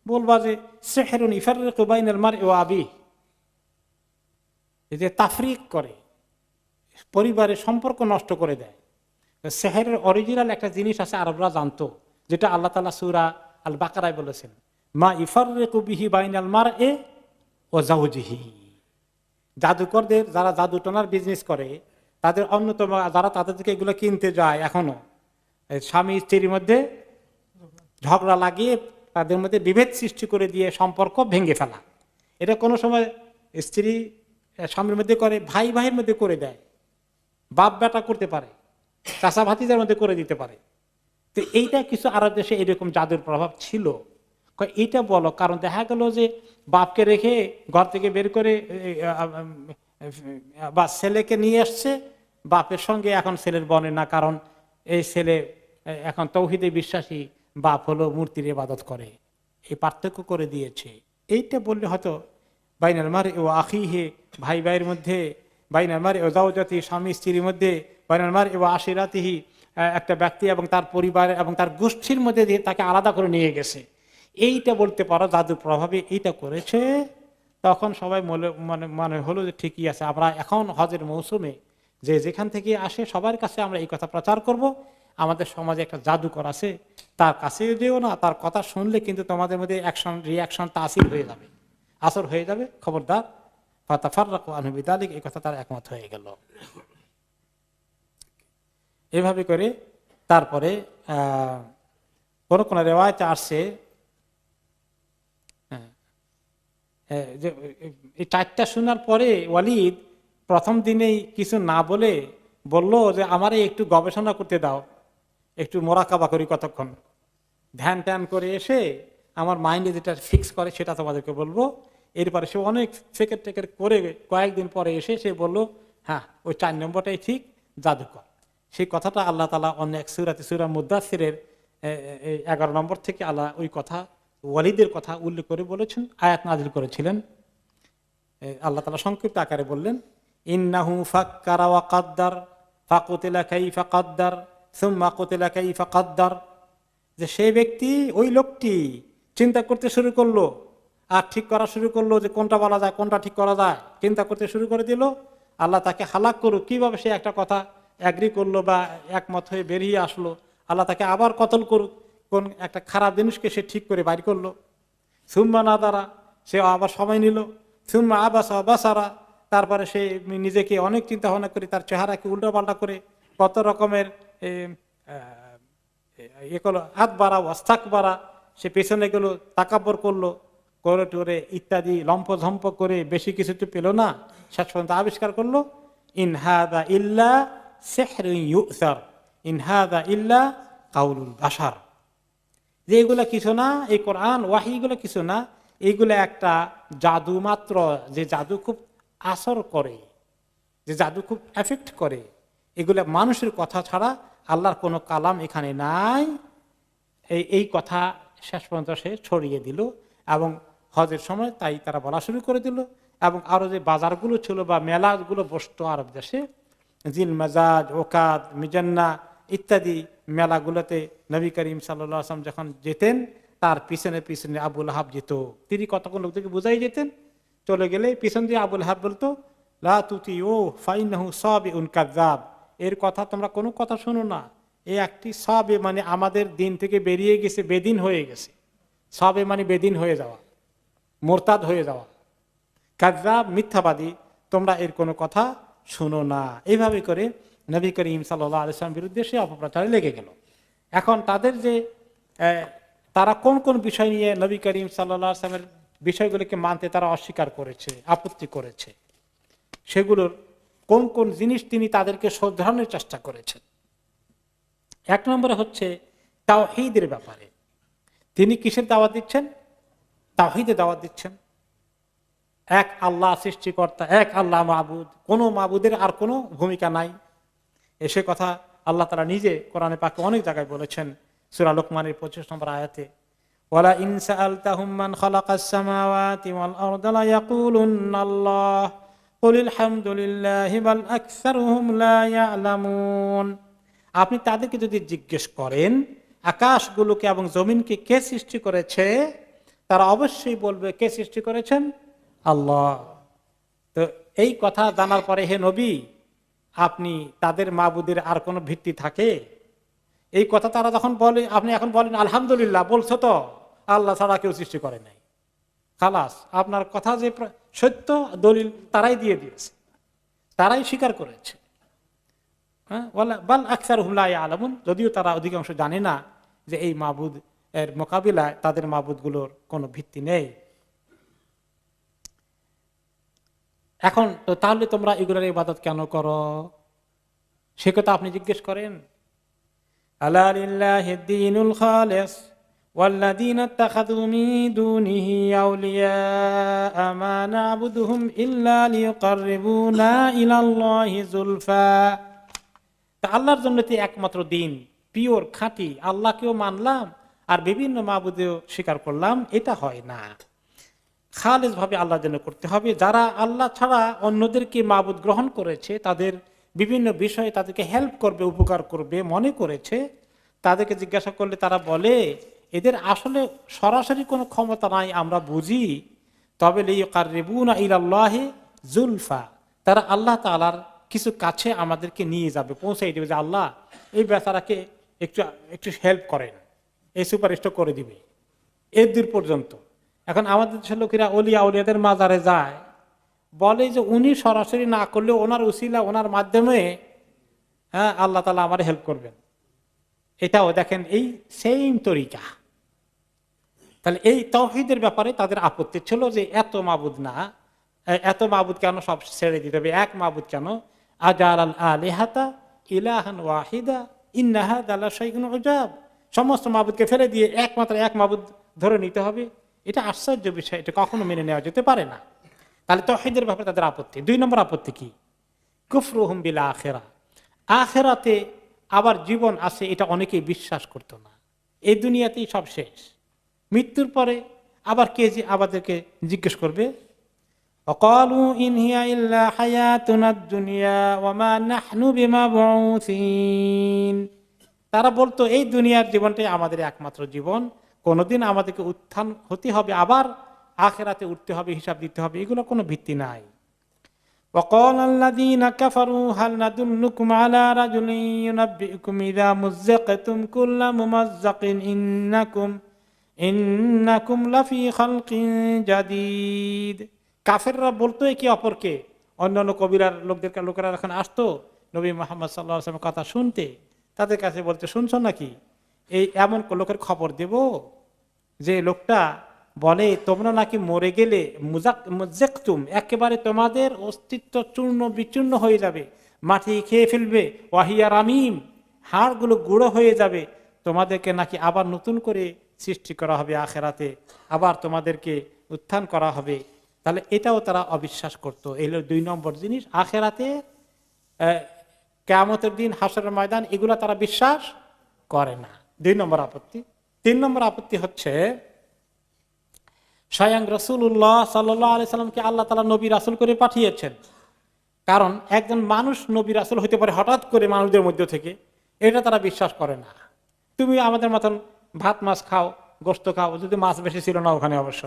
বলবা যে সিহরুন ইফাররিকু বাইনাল মারই ওয়া আবিহি, এই যে তাফরিক করে, পরিবারের সম্পর্ক নষ্ট করে দেয়। সেহেরের অরিজিনাল একটা জিনিস আছে, আরবরা জানতো, যেটা আল্লাহ তাআলা সূরা আল বাকারায় বলেছেন, মা ইফাররিকু বিহি বাইনাল মারই ওয়া যাওজিহি। জাদুকরদের, যারা জাদু টোনার বিজনেস করে, তাদের অন্যতম, যারা তাদের থেকে এগুলো কিনতে যায়, এখনো স্বামী স্ত্রীর মধ্যে ঝগড়া লাগিয়ে তাদের মধ্যে বিভেদ সৃষ্টি করে দিয়ে সম্পর্ক ভেঙে ফেলা। এটা কোনো সময় স্ত্রী স্বামীর মধ্যে করে, ভাই ভাইয়ের মধ্যে করে দেয়, বাপ বেটা করতে পারে, চাচা ভাতিজার মধ্যে করে দিতে পারে। তো এইটা কিছু আরব দেশে এরকম জাদুর প্রভাব ছিল। এইটা বলো, কারণ দেখা গেল যে বাপকে রেখে ঘর থেকে বের করে বা ছেলেকে নিয়ে আসছে, বাপের সঙ্গে এখন ছেলের বনে না, কারণ এই ছেলে এখন তৌহিদে বিশ্বাসী, বাপ হলো মূর্তির ইবাদত করে, এই পার্থক্য করে দিয়েছে। এইটা বললে হয়তো বাইনাল মারই ওয়া আখিহি, ভাই ভাইয়ের মধ্যে, বাইনাল মারই ওয়া যাওজাতিহি, স্বামী স্ত্রীর মধ্যে, বাইনাল মারই ওয়া আশিরাতিহি, একটা ব্যক্তি এবং তার পরিবার এবং তার গোষ্ঠীর মধ্যে দিয়ে তাকে আলাদা করে নিয়ে গেছে। এইটা বলতে পারো জাদুর প্রভাবে এইটা করেছে। তখন সবাই মনে হলো যে ঠিকই আছে, আমরা এখন হজের মৌসুমে যে যেখান থেকে আসে সবার কাছে আমরা এই কথা প্রচার করব, আমাদের সমাজে একটা জাদুকর আছে, তার কাছে যেও না, তার কথা শুনলে কিন্তু তোমাদের মধ্যে অ্যাকশন রিয়াকশন তাসির হয়ে যাবে, আসর হয়ে যাবে, খবরদার। ফাতাফাররাকু আনহু বিযালিক, এই কথা তার একমত হয়ে গেল। এভাবে করে তারপরে কোন রেওয়ায়েতে আসছে যে এই চারটা শোনার পরে ওয়ালিদ প্রথম দিনেই কিছু না বলে বলল যে আমারে একটু গবেষণা করতে দাও, একটু মোরাকাবা করি, কতক্ষণ ধ্যান ট্যান করে এসে আমার মাইন্ডে যেটা ফিক্স করে সেটা তোমাদেরকে বলবো। এরপরে সে অনেক ফেকের টেকের করে কয়েকদিন পরে এসে সে বললো, হ্যাঁ ওই 4 নম্বরটাই ঠিক, জাদুকর। সেই কথাটা আল্লাহ তাআলা অনেক সূরাতে, সূরা মুদ্দাসসিরের 11 নম্বর থেকে আল্লাহ ওই কথা, ওয়ালিদের কথা উল্লেখ করে বলেছেন, আয়াত নাযিল করেছিলেন। আল্লাহ তাআলা সংক্ষিপ্ত আকারে বললেন, ইন্নাহু ফাক্কারা ওয়া কাদ্দার ফাকুতিলা কাইফা কাদ্দার সুম্মা কুতিলা কাইফা কাদ্দার, যে সেই ব্যক্তি, ওই লোকটি চিন্তা করতে শুরু করলো আর ঠিক করা শুরু করলো যে কোনটা বলা যায়, কোনটা ঠিক করা যায়, চিন্তা করতে শুরু করে দিল। আল্লাহ তাকে হালাক করুক, কিভাবে সে একটা কথা অ্যাগ্রি করলো বা একমত হয়ে বেরিয়ে আসলো, আল্লাহ তাকে আবার কতল করুক, কোন একটা খারাপ জিনিসকে সে ঠিক করে বাইর করলো। সুম্মা নাদারা, সে আবার সময় নিল। সুম্মা আবাসা বাসারা, তারপরে সে নিজেকে অনেক চিন্তা ভাবনা করে তার চেহারাকে উল্টোপাল্টা করে কত রকমের হাত বাড়া, ওয়াস্তাক বাড়া, সে পেছনে গেল, তাকাব্বর করলো, করে টোরে ইত্যাদি লম্পঝম্প করে বেশি কিছু তো পেল না, শেষ পর্যন্ত আবিষ্কার করলো ইন হাযা ইল্লা সিহরুন ইউসার, ইন হাযা ইল্লা কাউলুল বাশার, যে এগুলা কিছু না, এই কোরআন ওয়াহিগুলো কিছু না, এইগুলো একটা জাদু মাত্র, যে জাদু খুব আসর করে, যে জাদু খুব এফেক্ট করে, এগুলা মানুষের কথা ছাড়া আল্লাহর কোনো কালাম এখানে নাই। এই কথা শেষ পর্যন্ত সে ছড়িয়ে দিল এবং হজের সময় তাই তারা বলা শুরু করে দিল। এবং আরো যে বাজারগুলো ছিল বা মেলাগুলো বসতো আরব দেশে, জিল মাজাজ, ওকাদ, মিজান্না ইত্যাদি মেলাগুলোতে নবী করিম সাল্লাল্লাহু আলাইহি ওয়াসাল্লাম যখন যেতেন, তার পিছনে পিছনে আবু লাহাব যেত। তিনি কতক্ষণ লোকদেরকে বুঝাই যেতেন, চলে গেলে পিছন দিয়ে আবু লাহাব বলতো, লা তুতিউ ফাইন্নাহু সাবিউন কাযাব, এর কথা তোমরা কোনো কথা শোনো না, এই একটি সাবে মানে আমাদের দিন থেকে বেরিয়ে গেছে, বেদিন হয়ে গেছে। সাবে মানে বেদিন হয়ে যাওয়া, মোরতাদ হয়ে যাওয়া, কাযাব মিথ্যাবাদী, তোমরা এর কোনো কথা শুনো না। এইভাবে করে নবী করিম সাল্লাল্লাহু আলাইহি ওয়াসাল্লামের বিরুদ্ধে সে অপপ্রচারে লেগে গেল। এখন তাদের যে তারা কোন কোন বিষয় নিয়ে নবী করিম সাল্লাল্লাহু আলাইহি ওয়াসাল্লামের বিষয়গুলোকে মানতে তারা অস্বীকার করেছে, আপত্তি করেছে, সেগুলোর কোন কোন জিনিস তিনি তাদেরকে শোধরানোর চেষ্টা করেছেন। এক নম্বরে হচ্ছে তাওহীদের ব্যাপারে। তিনি কিসের দাওয়াত দিচ্ছেন? তাওহীদের দাওয়াত দিচ্ছেন। এক আল্লাহ সৃষ্টিকর্তা, এক আল্লাহ মাবুদ, কোনো মাবুদের আর কোনো ভূমিকা নাই। এসে কথা আল্লাহ তাআলা নিজে কোরআনে পাকে অনেক জায়গায় বলেছেন। সূরা লোকমানের 25 নম্বর আয়াতে, ওয়ালা ইন সাআলতাহুম মান খালাকাস সামাওয়াতি ওয়াল আরদা লা ইয়াকুলুনাল্লাহ কুলিল হামদুলিল্লাহি বাল আকসারুহুম লা ইয়ালামুন। আপনি তাদেরকে যদি জিজ্ঞেস করেন আকাশগুলোকে এবং জমিনকে কে সৃষ্টি করেছে, তারা অবশ্যই বলবে কে সৃষ্টি করেছেন? আল্লাহ। তো এই কথা জানার পরে হে নবী, আপনি তাদের মাবুদের আর কোনো ভিত্তি থাকে? এই কথা তারা যখন বলে, আপনি এখন বলেন আলহামদুলিল্লাহ, বলছো তো আল্লাহ ছাড়া কেউ সৃষ্টি করে নাই, খালাস, আপনার কথা যে সত্য দলিল তারাই দিয়ে দিয়েছে, তারাই স্বীকার করেছে। বাল আকসারুহুম লা ইয়ালামুন, যদিও তারা অধিকাংশ জানে না যে এই মাবুদ এর মোকাবিলায় তাদের মাবুদগুলোর কোনো ভিত্তি নেই। এখন তো তাহলে তোমরা এগুলোর ইবাদত কেন করো, সে কথা আপনি জিজ্ঞেস করেন। আলা লিল্লাহিদ দীনুল খালিস ওয়াল্লাযীনা ইত্তাখাযু মিন দুনিহি আউলিয়া মা না'বুদুহুম ইল্লা লিয়ুকাররিবুনা ইলাল্লাহি যুলফা। তা আল্লাহর জন্য তো একমাত্র দিন, পিওর খাঁটি আল্লাহকেও মানলাম আর বিভিন্ন মাবুদেও স্বীকার করলাম, এটা হয় না। খালেস ভাবে আল্লাহর জন্য করতে হবে। যারা আল্লাহ ছাড়া অন্যদেরকে মাবুদ গ্রহণ করেছে, তাদের বিভিন্ন বিষয়ে তাদেরকে হেল্প করবে, উপকার করবে মনে করেছে, তাদেরকে জিজ্ঞাসা করলে তারা বলে এদের আসলে সরাসরি কোনো ক্ষমতা নাই, আমরা বুঝি, তবে লিয়ুকাররিবুনা ইলাল্লাহি যুলফা, তারা আল্লাহ তাআলার কিছু কাছে আমাদেরকে নিয়ে যাবে, পৌঁছাই দেবে যে আল্লাহ এই বেচারাকে একটু একটু হেল্প করেন, এই সুপারিশটা করে দিবে, এর দূর পর্যন্ত। এখন আমাদের দেশের লোকেরা অলিয়া উলিয়াদের মাজারে যায়, বলে যে উনি সরাসরি না করলেও ওনার উসিলা, ওনার মাধ্যমে আল্লাহ তাআলা আমার হেল্প করবেন। এটাও দেখেন এই সেম তরিকা। তাহলে এই তাওহীদের ব্যাপারে তাদের আপত্তি ছিল যে এত মাবুদ না, এত মাবুদ কেন, সব ছেড়ে দিতে হবে, এক মাবুদ কেন? আজাল আলিহাতা ইলাহান ওয়াহিদা ইন্না হাযা লাশাইউন উজাব, সমস্ত মাবুদকে ফেলে দিয়ে একমাত্র এক মাবুদ ধরে নিতে হবে, এটা আশ্চর্য বিষয়, এটা কখনো মেনে নেওয়া যেতে পারে না। তাহলে তাওহীদের ব্যাপারে তাদের আপত্তি। 2 নম্বর আপত্তি কি? কুফরুহুম বিল আখিরাহ, আখিরাতে আবার জীবন আছে এটা অনেকেই বিশ্বাস করতো না। এই দুনিয়াতেই সব শেষ, মৃত্যুর পরে আবার কে যে আমাদেরকে জিজ্ঞেস করবে? وقالوا إن هي إلا حياتنا الدنيا وما نحن بمبعوثين, তারা বলতো এই দুনিয়ার জীবনটাই আমাদের একমাত্র জীবন, কোনোদিন আমাদেরকে উত্থান হতে হবে, আবার আখিরাতে উঠতে হবে, হিসাব দিতে হবে, এগুলো কোনো ভিত্তি নাই। وقال الذين كفروا هل ندلكم على رجل ينبئكم إذا مزقتم كل ممزق إنكم لفي خلق جديد। কাফেররা বলতো একে অপরকে, অন্যান্য কবিরার লোকেরা এখন আসতো নবী মুহাম্মদ সাল্লাল্লাহু আলাইহি ওয়াসাল্লামের কথা শুনতে, তাদের কাছে বলতে, শুনছো নাকি এই এমন লোকের খবর দেব যে লোকটা বলে তোমরা নাকি মরে গেলে মুজাক্তুম, একেবারে তোমাদের অস্তিত্ব চূর্ণ বিচূর্ণ হয়ে যাবে, মাটি খেয়ে ফেলবে, ওয়াহিয়া রামিম, হাড়গুলো গুঁড়ো হয়ে যাবে, তোমাদেরকে নাকি আবার নতুন করে সৃষ্টি করা হবে আখিরাতে, আবার তোমাদেরকে উত্থান করা হবে। তাহলে এটাও তারা অবিশ্বাস করত। এই হলো 2 নম্বর জিনিস, আখিরাতে, কিয়ামতের দিন, হাসরের ময়দান, এগুলো তারা বিশ্বাস করে না। 2 নম্বর আপত্তি। 3 নম্বর আপত্তি হচ্ছে স্বয়ং রাসূলুল্লাহ সাল্লাল্লাহু আলাইহি সাল্লামকে আল্লাহ তাআলা নবী রাসূল করে পাঠিয়েছেন। কারণ একজন মানুষ নবী রাসূল হতে পারে হঠাৎ করে মানুষদের মধ্য থেকে, এটা তারা বিশ্বাস করে না। তুমি আমাদের মতন ভাত মাছ খাও, গোশত খাও, যদি মাছ বেশি ছিল না ওখানে অবশ্য,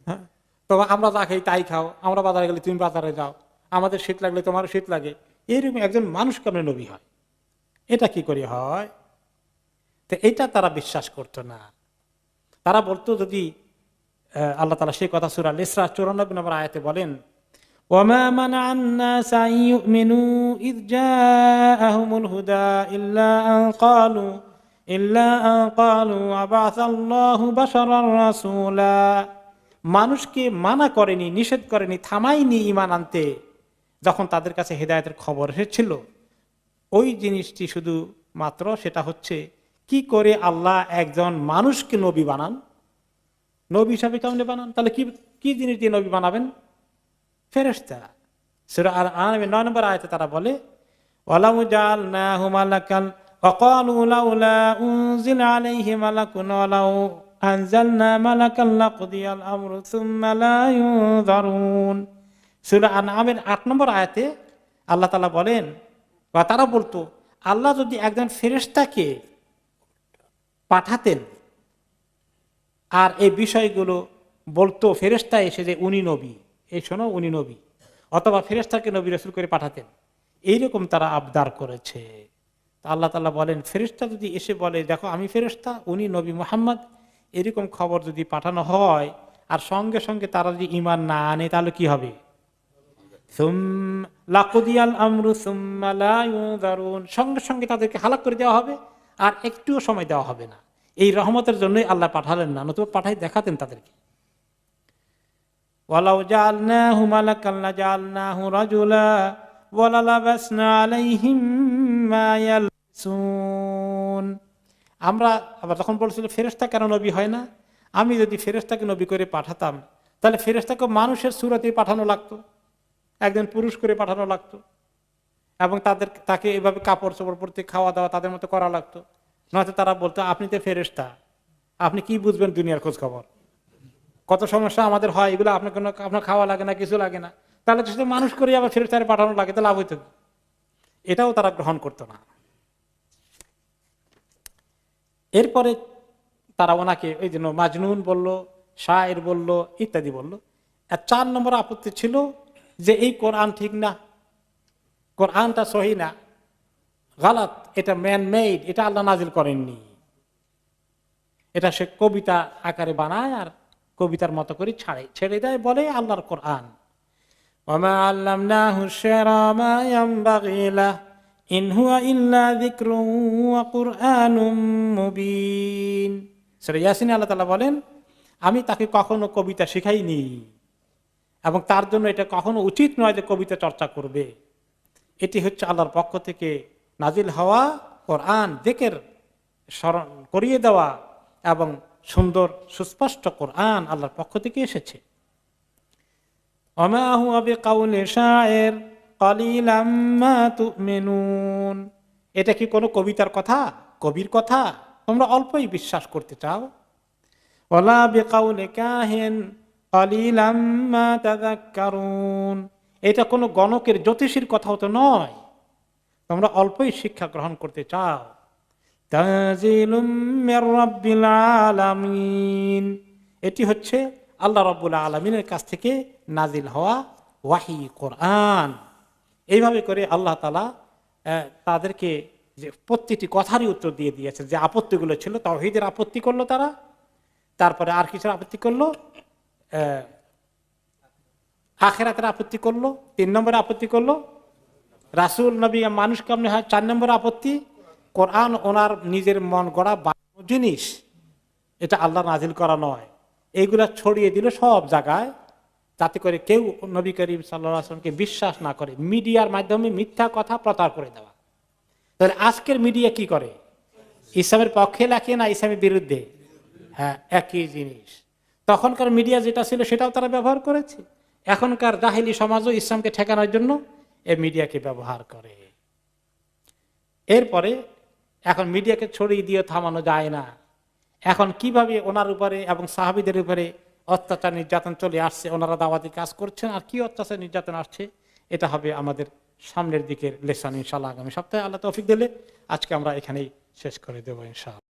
হ্যাঁ, তো আমরা যা খাই তাই খাও, আমরা বাজারে গেলে তুমি বাজারে যাও, আমাদের শীত লাগলে তোমারও শীত লাগে, এইরকম একজন মানুষ কেমন নবী হয়? এটা কি করে হয়? তো এটা তারা বিশ্বাস করতো না। তারা বলতো যদি আল্লাহ তাআলা সেই কথা সূরা ইসরা 94 নম্বর আয়াতে বলেন, وما منع الناس أن يؤمنوا إذ جاءهم الهدى إلا أن قالوا أبعث الله بشرا رسولا। মানুষকে মানা করেনি, নিষেধ করেনি, থামায়নি ঈমান আনতে যখন তাদের কাছে হেদায়েতের খবর এসেছিল। ওই জিনিসটি শুধু মাত্র সেটা হচ্ছে কি করে আল্লাহ একজন মানুষকে নবী বানান, নবী হিসাবে কেমনে বানান, তাহলে কি জিনিস দিয়ে নবী বানাবেন? ফেরেশতা। সূরা আল-আনআম 9 নম্বর আয়াতে তারা বলে ওয়ালাউ জাআলনাহু মালাকান ওয়া ক্বালু লাউলা উনজিলা আলাইহি মালাকুন ওয়ালাউ আনজালনা মালাকান লাকুদিয়াল আমরু সুম্মা লা ইউনজারুন। সূরা আল-আনআমের 8 নম্বর আয়াতে আল্লাহ তাআলা বলেন, বা তারা বলতো আল্লাহ যদি একজন ফেরেশতাকে পাঠাতেন আর এই বিষয়গুলো বলতো, ফেরেশতা এসে যে উনি নবী, এই শোনো উনি নবী, অথবা ফেরেশতাকে নবী রাসূল করে পাঠাতেন, এইরকম তারা আবদার করেছে। আল্লাহ তাআলা বলেন ফেরেশতা যদি এসে বলে দেখো আমি ফেরেশতা, উনি নবী মুহাম্মদ, এরকম খবর যদি পাঠানো হয় আর সঙ্গে সঙ্গে তারা যদি ঈমান না আনে তাহলে কি হবে? লাকুদিয়াল আমরু সুম্মা লা ইউনজারুন, সঙ্গে সঙ্গে তাদেরকে হালাক করে দেওয়া হবে আর একটুও সময় দেওয়া হবে না। এই রহমতের জন্যই আল্লাহ পাঠালেন না, নতুবা পাঠাই দেখাতেন তাদেরকে। ওয়ালাউ জাআলনাহু মালাকান লাজাআলনাহু রাজুলা ওয়ালা লাবাসনা আলাইহিম মা ইয়ালসুন। আমরা আবার যখন বলছিল ফেরেশতা কেন নবী হয় না, আমি যদি ফেরেশতাকে নবী করে পাঠাতাম তাহলে ফেরেশতাকে মানুষের সূরতে পাঠানো লাগতো, একজন পুরুষ করে পাঠানো লাগতো, এবং তাকে এভাবে কাপড় চোপড় পরতে, খাওয়া দাওয়া তাদের মতো করা লাগতো। নয়তো তারা বলতো আপনি তো ফেরেশতা, আপনি কি বুঝবেন দুনিয়ার খোঁজ খবর, কত সমস্যা আমাদের হয়, এগুলো আপনার খাওয়া লাগে না, কিছু লাগে না, তাহলে তো মানুষ করে আবার ফেরেশতারে পাঠানো লাগে, তো লাভ হইতো। এটাও তারা গ্রহণ করতো না। এরপরে তারা ওনাকে ওই জন্য মাজনুন বলল, শায়ের বলল, ইত্যাদি বলল। আর 4 নম্বর আপত্তি ছিল যে এই কোরআন ঠিক না, কোরআনটা সহি না, গালাত, এটা ম্যান মেড, এটা আল্লাহ নাজিল করেননি, এটা সে কবিতা আকারে বানায় আর কবিতার মতো করে ছেড়ে দেয়, বলে আল্লাহর কোরআন। ওয়ামা আল্লামনাহু শি'রা মা ইয়ানবাগি লাহু ইন হুয়া ইল্লা যিকরুন ওয়া কুরআনুম মুবিন। সূরা ইয়াসিনে আল্লাহ তাআলা বলেন আমি তাকে কখনো কবিতা শেখাইনি এবং তার জন্য এটা কখনো উচিত নয় যে কবিতা চর্চা করবে। এটি হচ্ছে আল্লাহর পক্ষ থেকে নাজিল হওয়া কোরআন, যিকির স্মরণ করিয়ে দেওয়া এবং সুন্দর সুস্পষ্ট কোরআন আল্লাহর পক্ষ থেকে এসেছে। ওমা হুয়া বিকাউলি শায়ের কালিলাম মা তুমিনুন। এটা কি কোনো কবিতার কথা, কবির কথা? তোমরা অল্পই বিশ্বাস করতে চাও। ওয়ালা বিকাউলি কাহিন কালিলাম মা তাযাক্কারুন। এটা কোনো গণকের, জ্যোতিষীর কথাও তো নয়, তোমরা অল্পই শিক্ষা গ্রহণ করতে চাও। তানজিলুম মির রাব্বিল আলামিন। এটি হচ্ছে আল্লাহ রাব্বুল আলামিনের কাছ থেকে নাজিল হওয়া ওয়াহি, কোরআন। এইভাবে করে আল্লাহ তাআলা তাদেরকে যে প্রত্যেকটি কথারই উত্তর দিয়ে দিয়েছে। যে আপত্তিগুলো ছিল, তাওহীদের আপত্তি করলো তারা, তারপরে আর কিছু আপত্তি করলো, আখিরাতের আপত্তি করলো, 3 নম্বরে আপত্তি করলো রাসূল নবী মানুষ কেমনে হয়, 4 নম্বরে আপত্তি কোরআন ওনার নিজের মন গড়া জিনিস, এটা আল্লাহ নাজিল করা নয়। এইগুলা ছড়িয়ে দিল সব জায়গায়, যাতে করে কেউ নবী করিম সাল্লাল্লাহু আলাইহি ওয়াসাল্লামকে বিশ্বাস না করে, মিডিয়ার মাধ্যমে মিথ্যা কথা প্রচার করে দেওয়া। তাহলে আজকের মিডিয়া কি করে? ইসলামের পক্ষে লেখে না ইসলামের বিরুদ্ধে? হ্যাঁ, একই জিনিস। তখনকার মিডিয়া যেটা ছিল সেটাও তারা ব্যবহার করেছে, এখনকার জাহেলি সমাজও ইসলামকে ঠেকানোর জন্য এই মিডিয়াকে ব্যবহার করে। এরপরে এখন মিডিয়াকে ছড়িয়ে দিয়ে থামানো যায় না। এখন কিভাবে ওনার উপরে এবং সাহাবীদের উপরে অত্যাচার নির্যাতন চলে আসছে, ওনারা দাওয়াতি কাজ করছেন, আর কি অত্যাচার নির্যাতন আসছে, এটা হবে আমাদের সামনের দিকের লেসন ইনশাআল্লাহ আগামী সপ্তাহে। আল্লাহ তৌফিক দিলে আজকে আমরা এখানেই শেষ করে দেবো ইনশাআল্লাহ।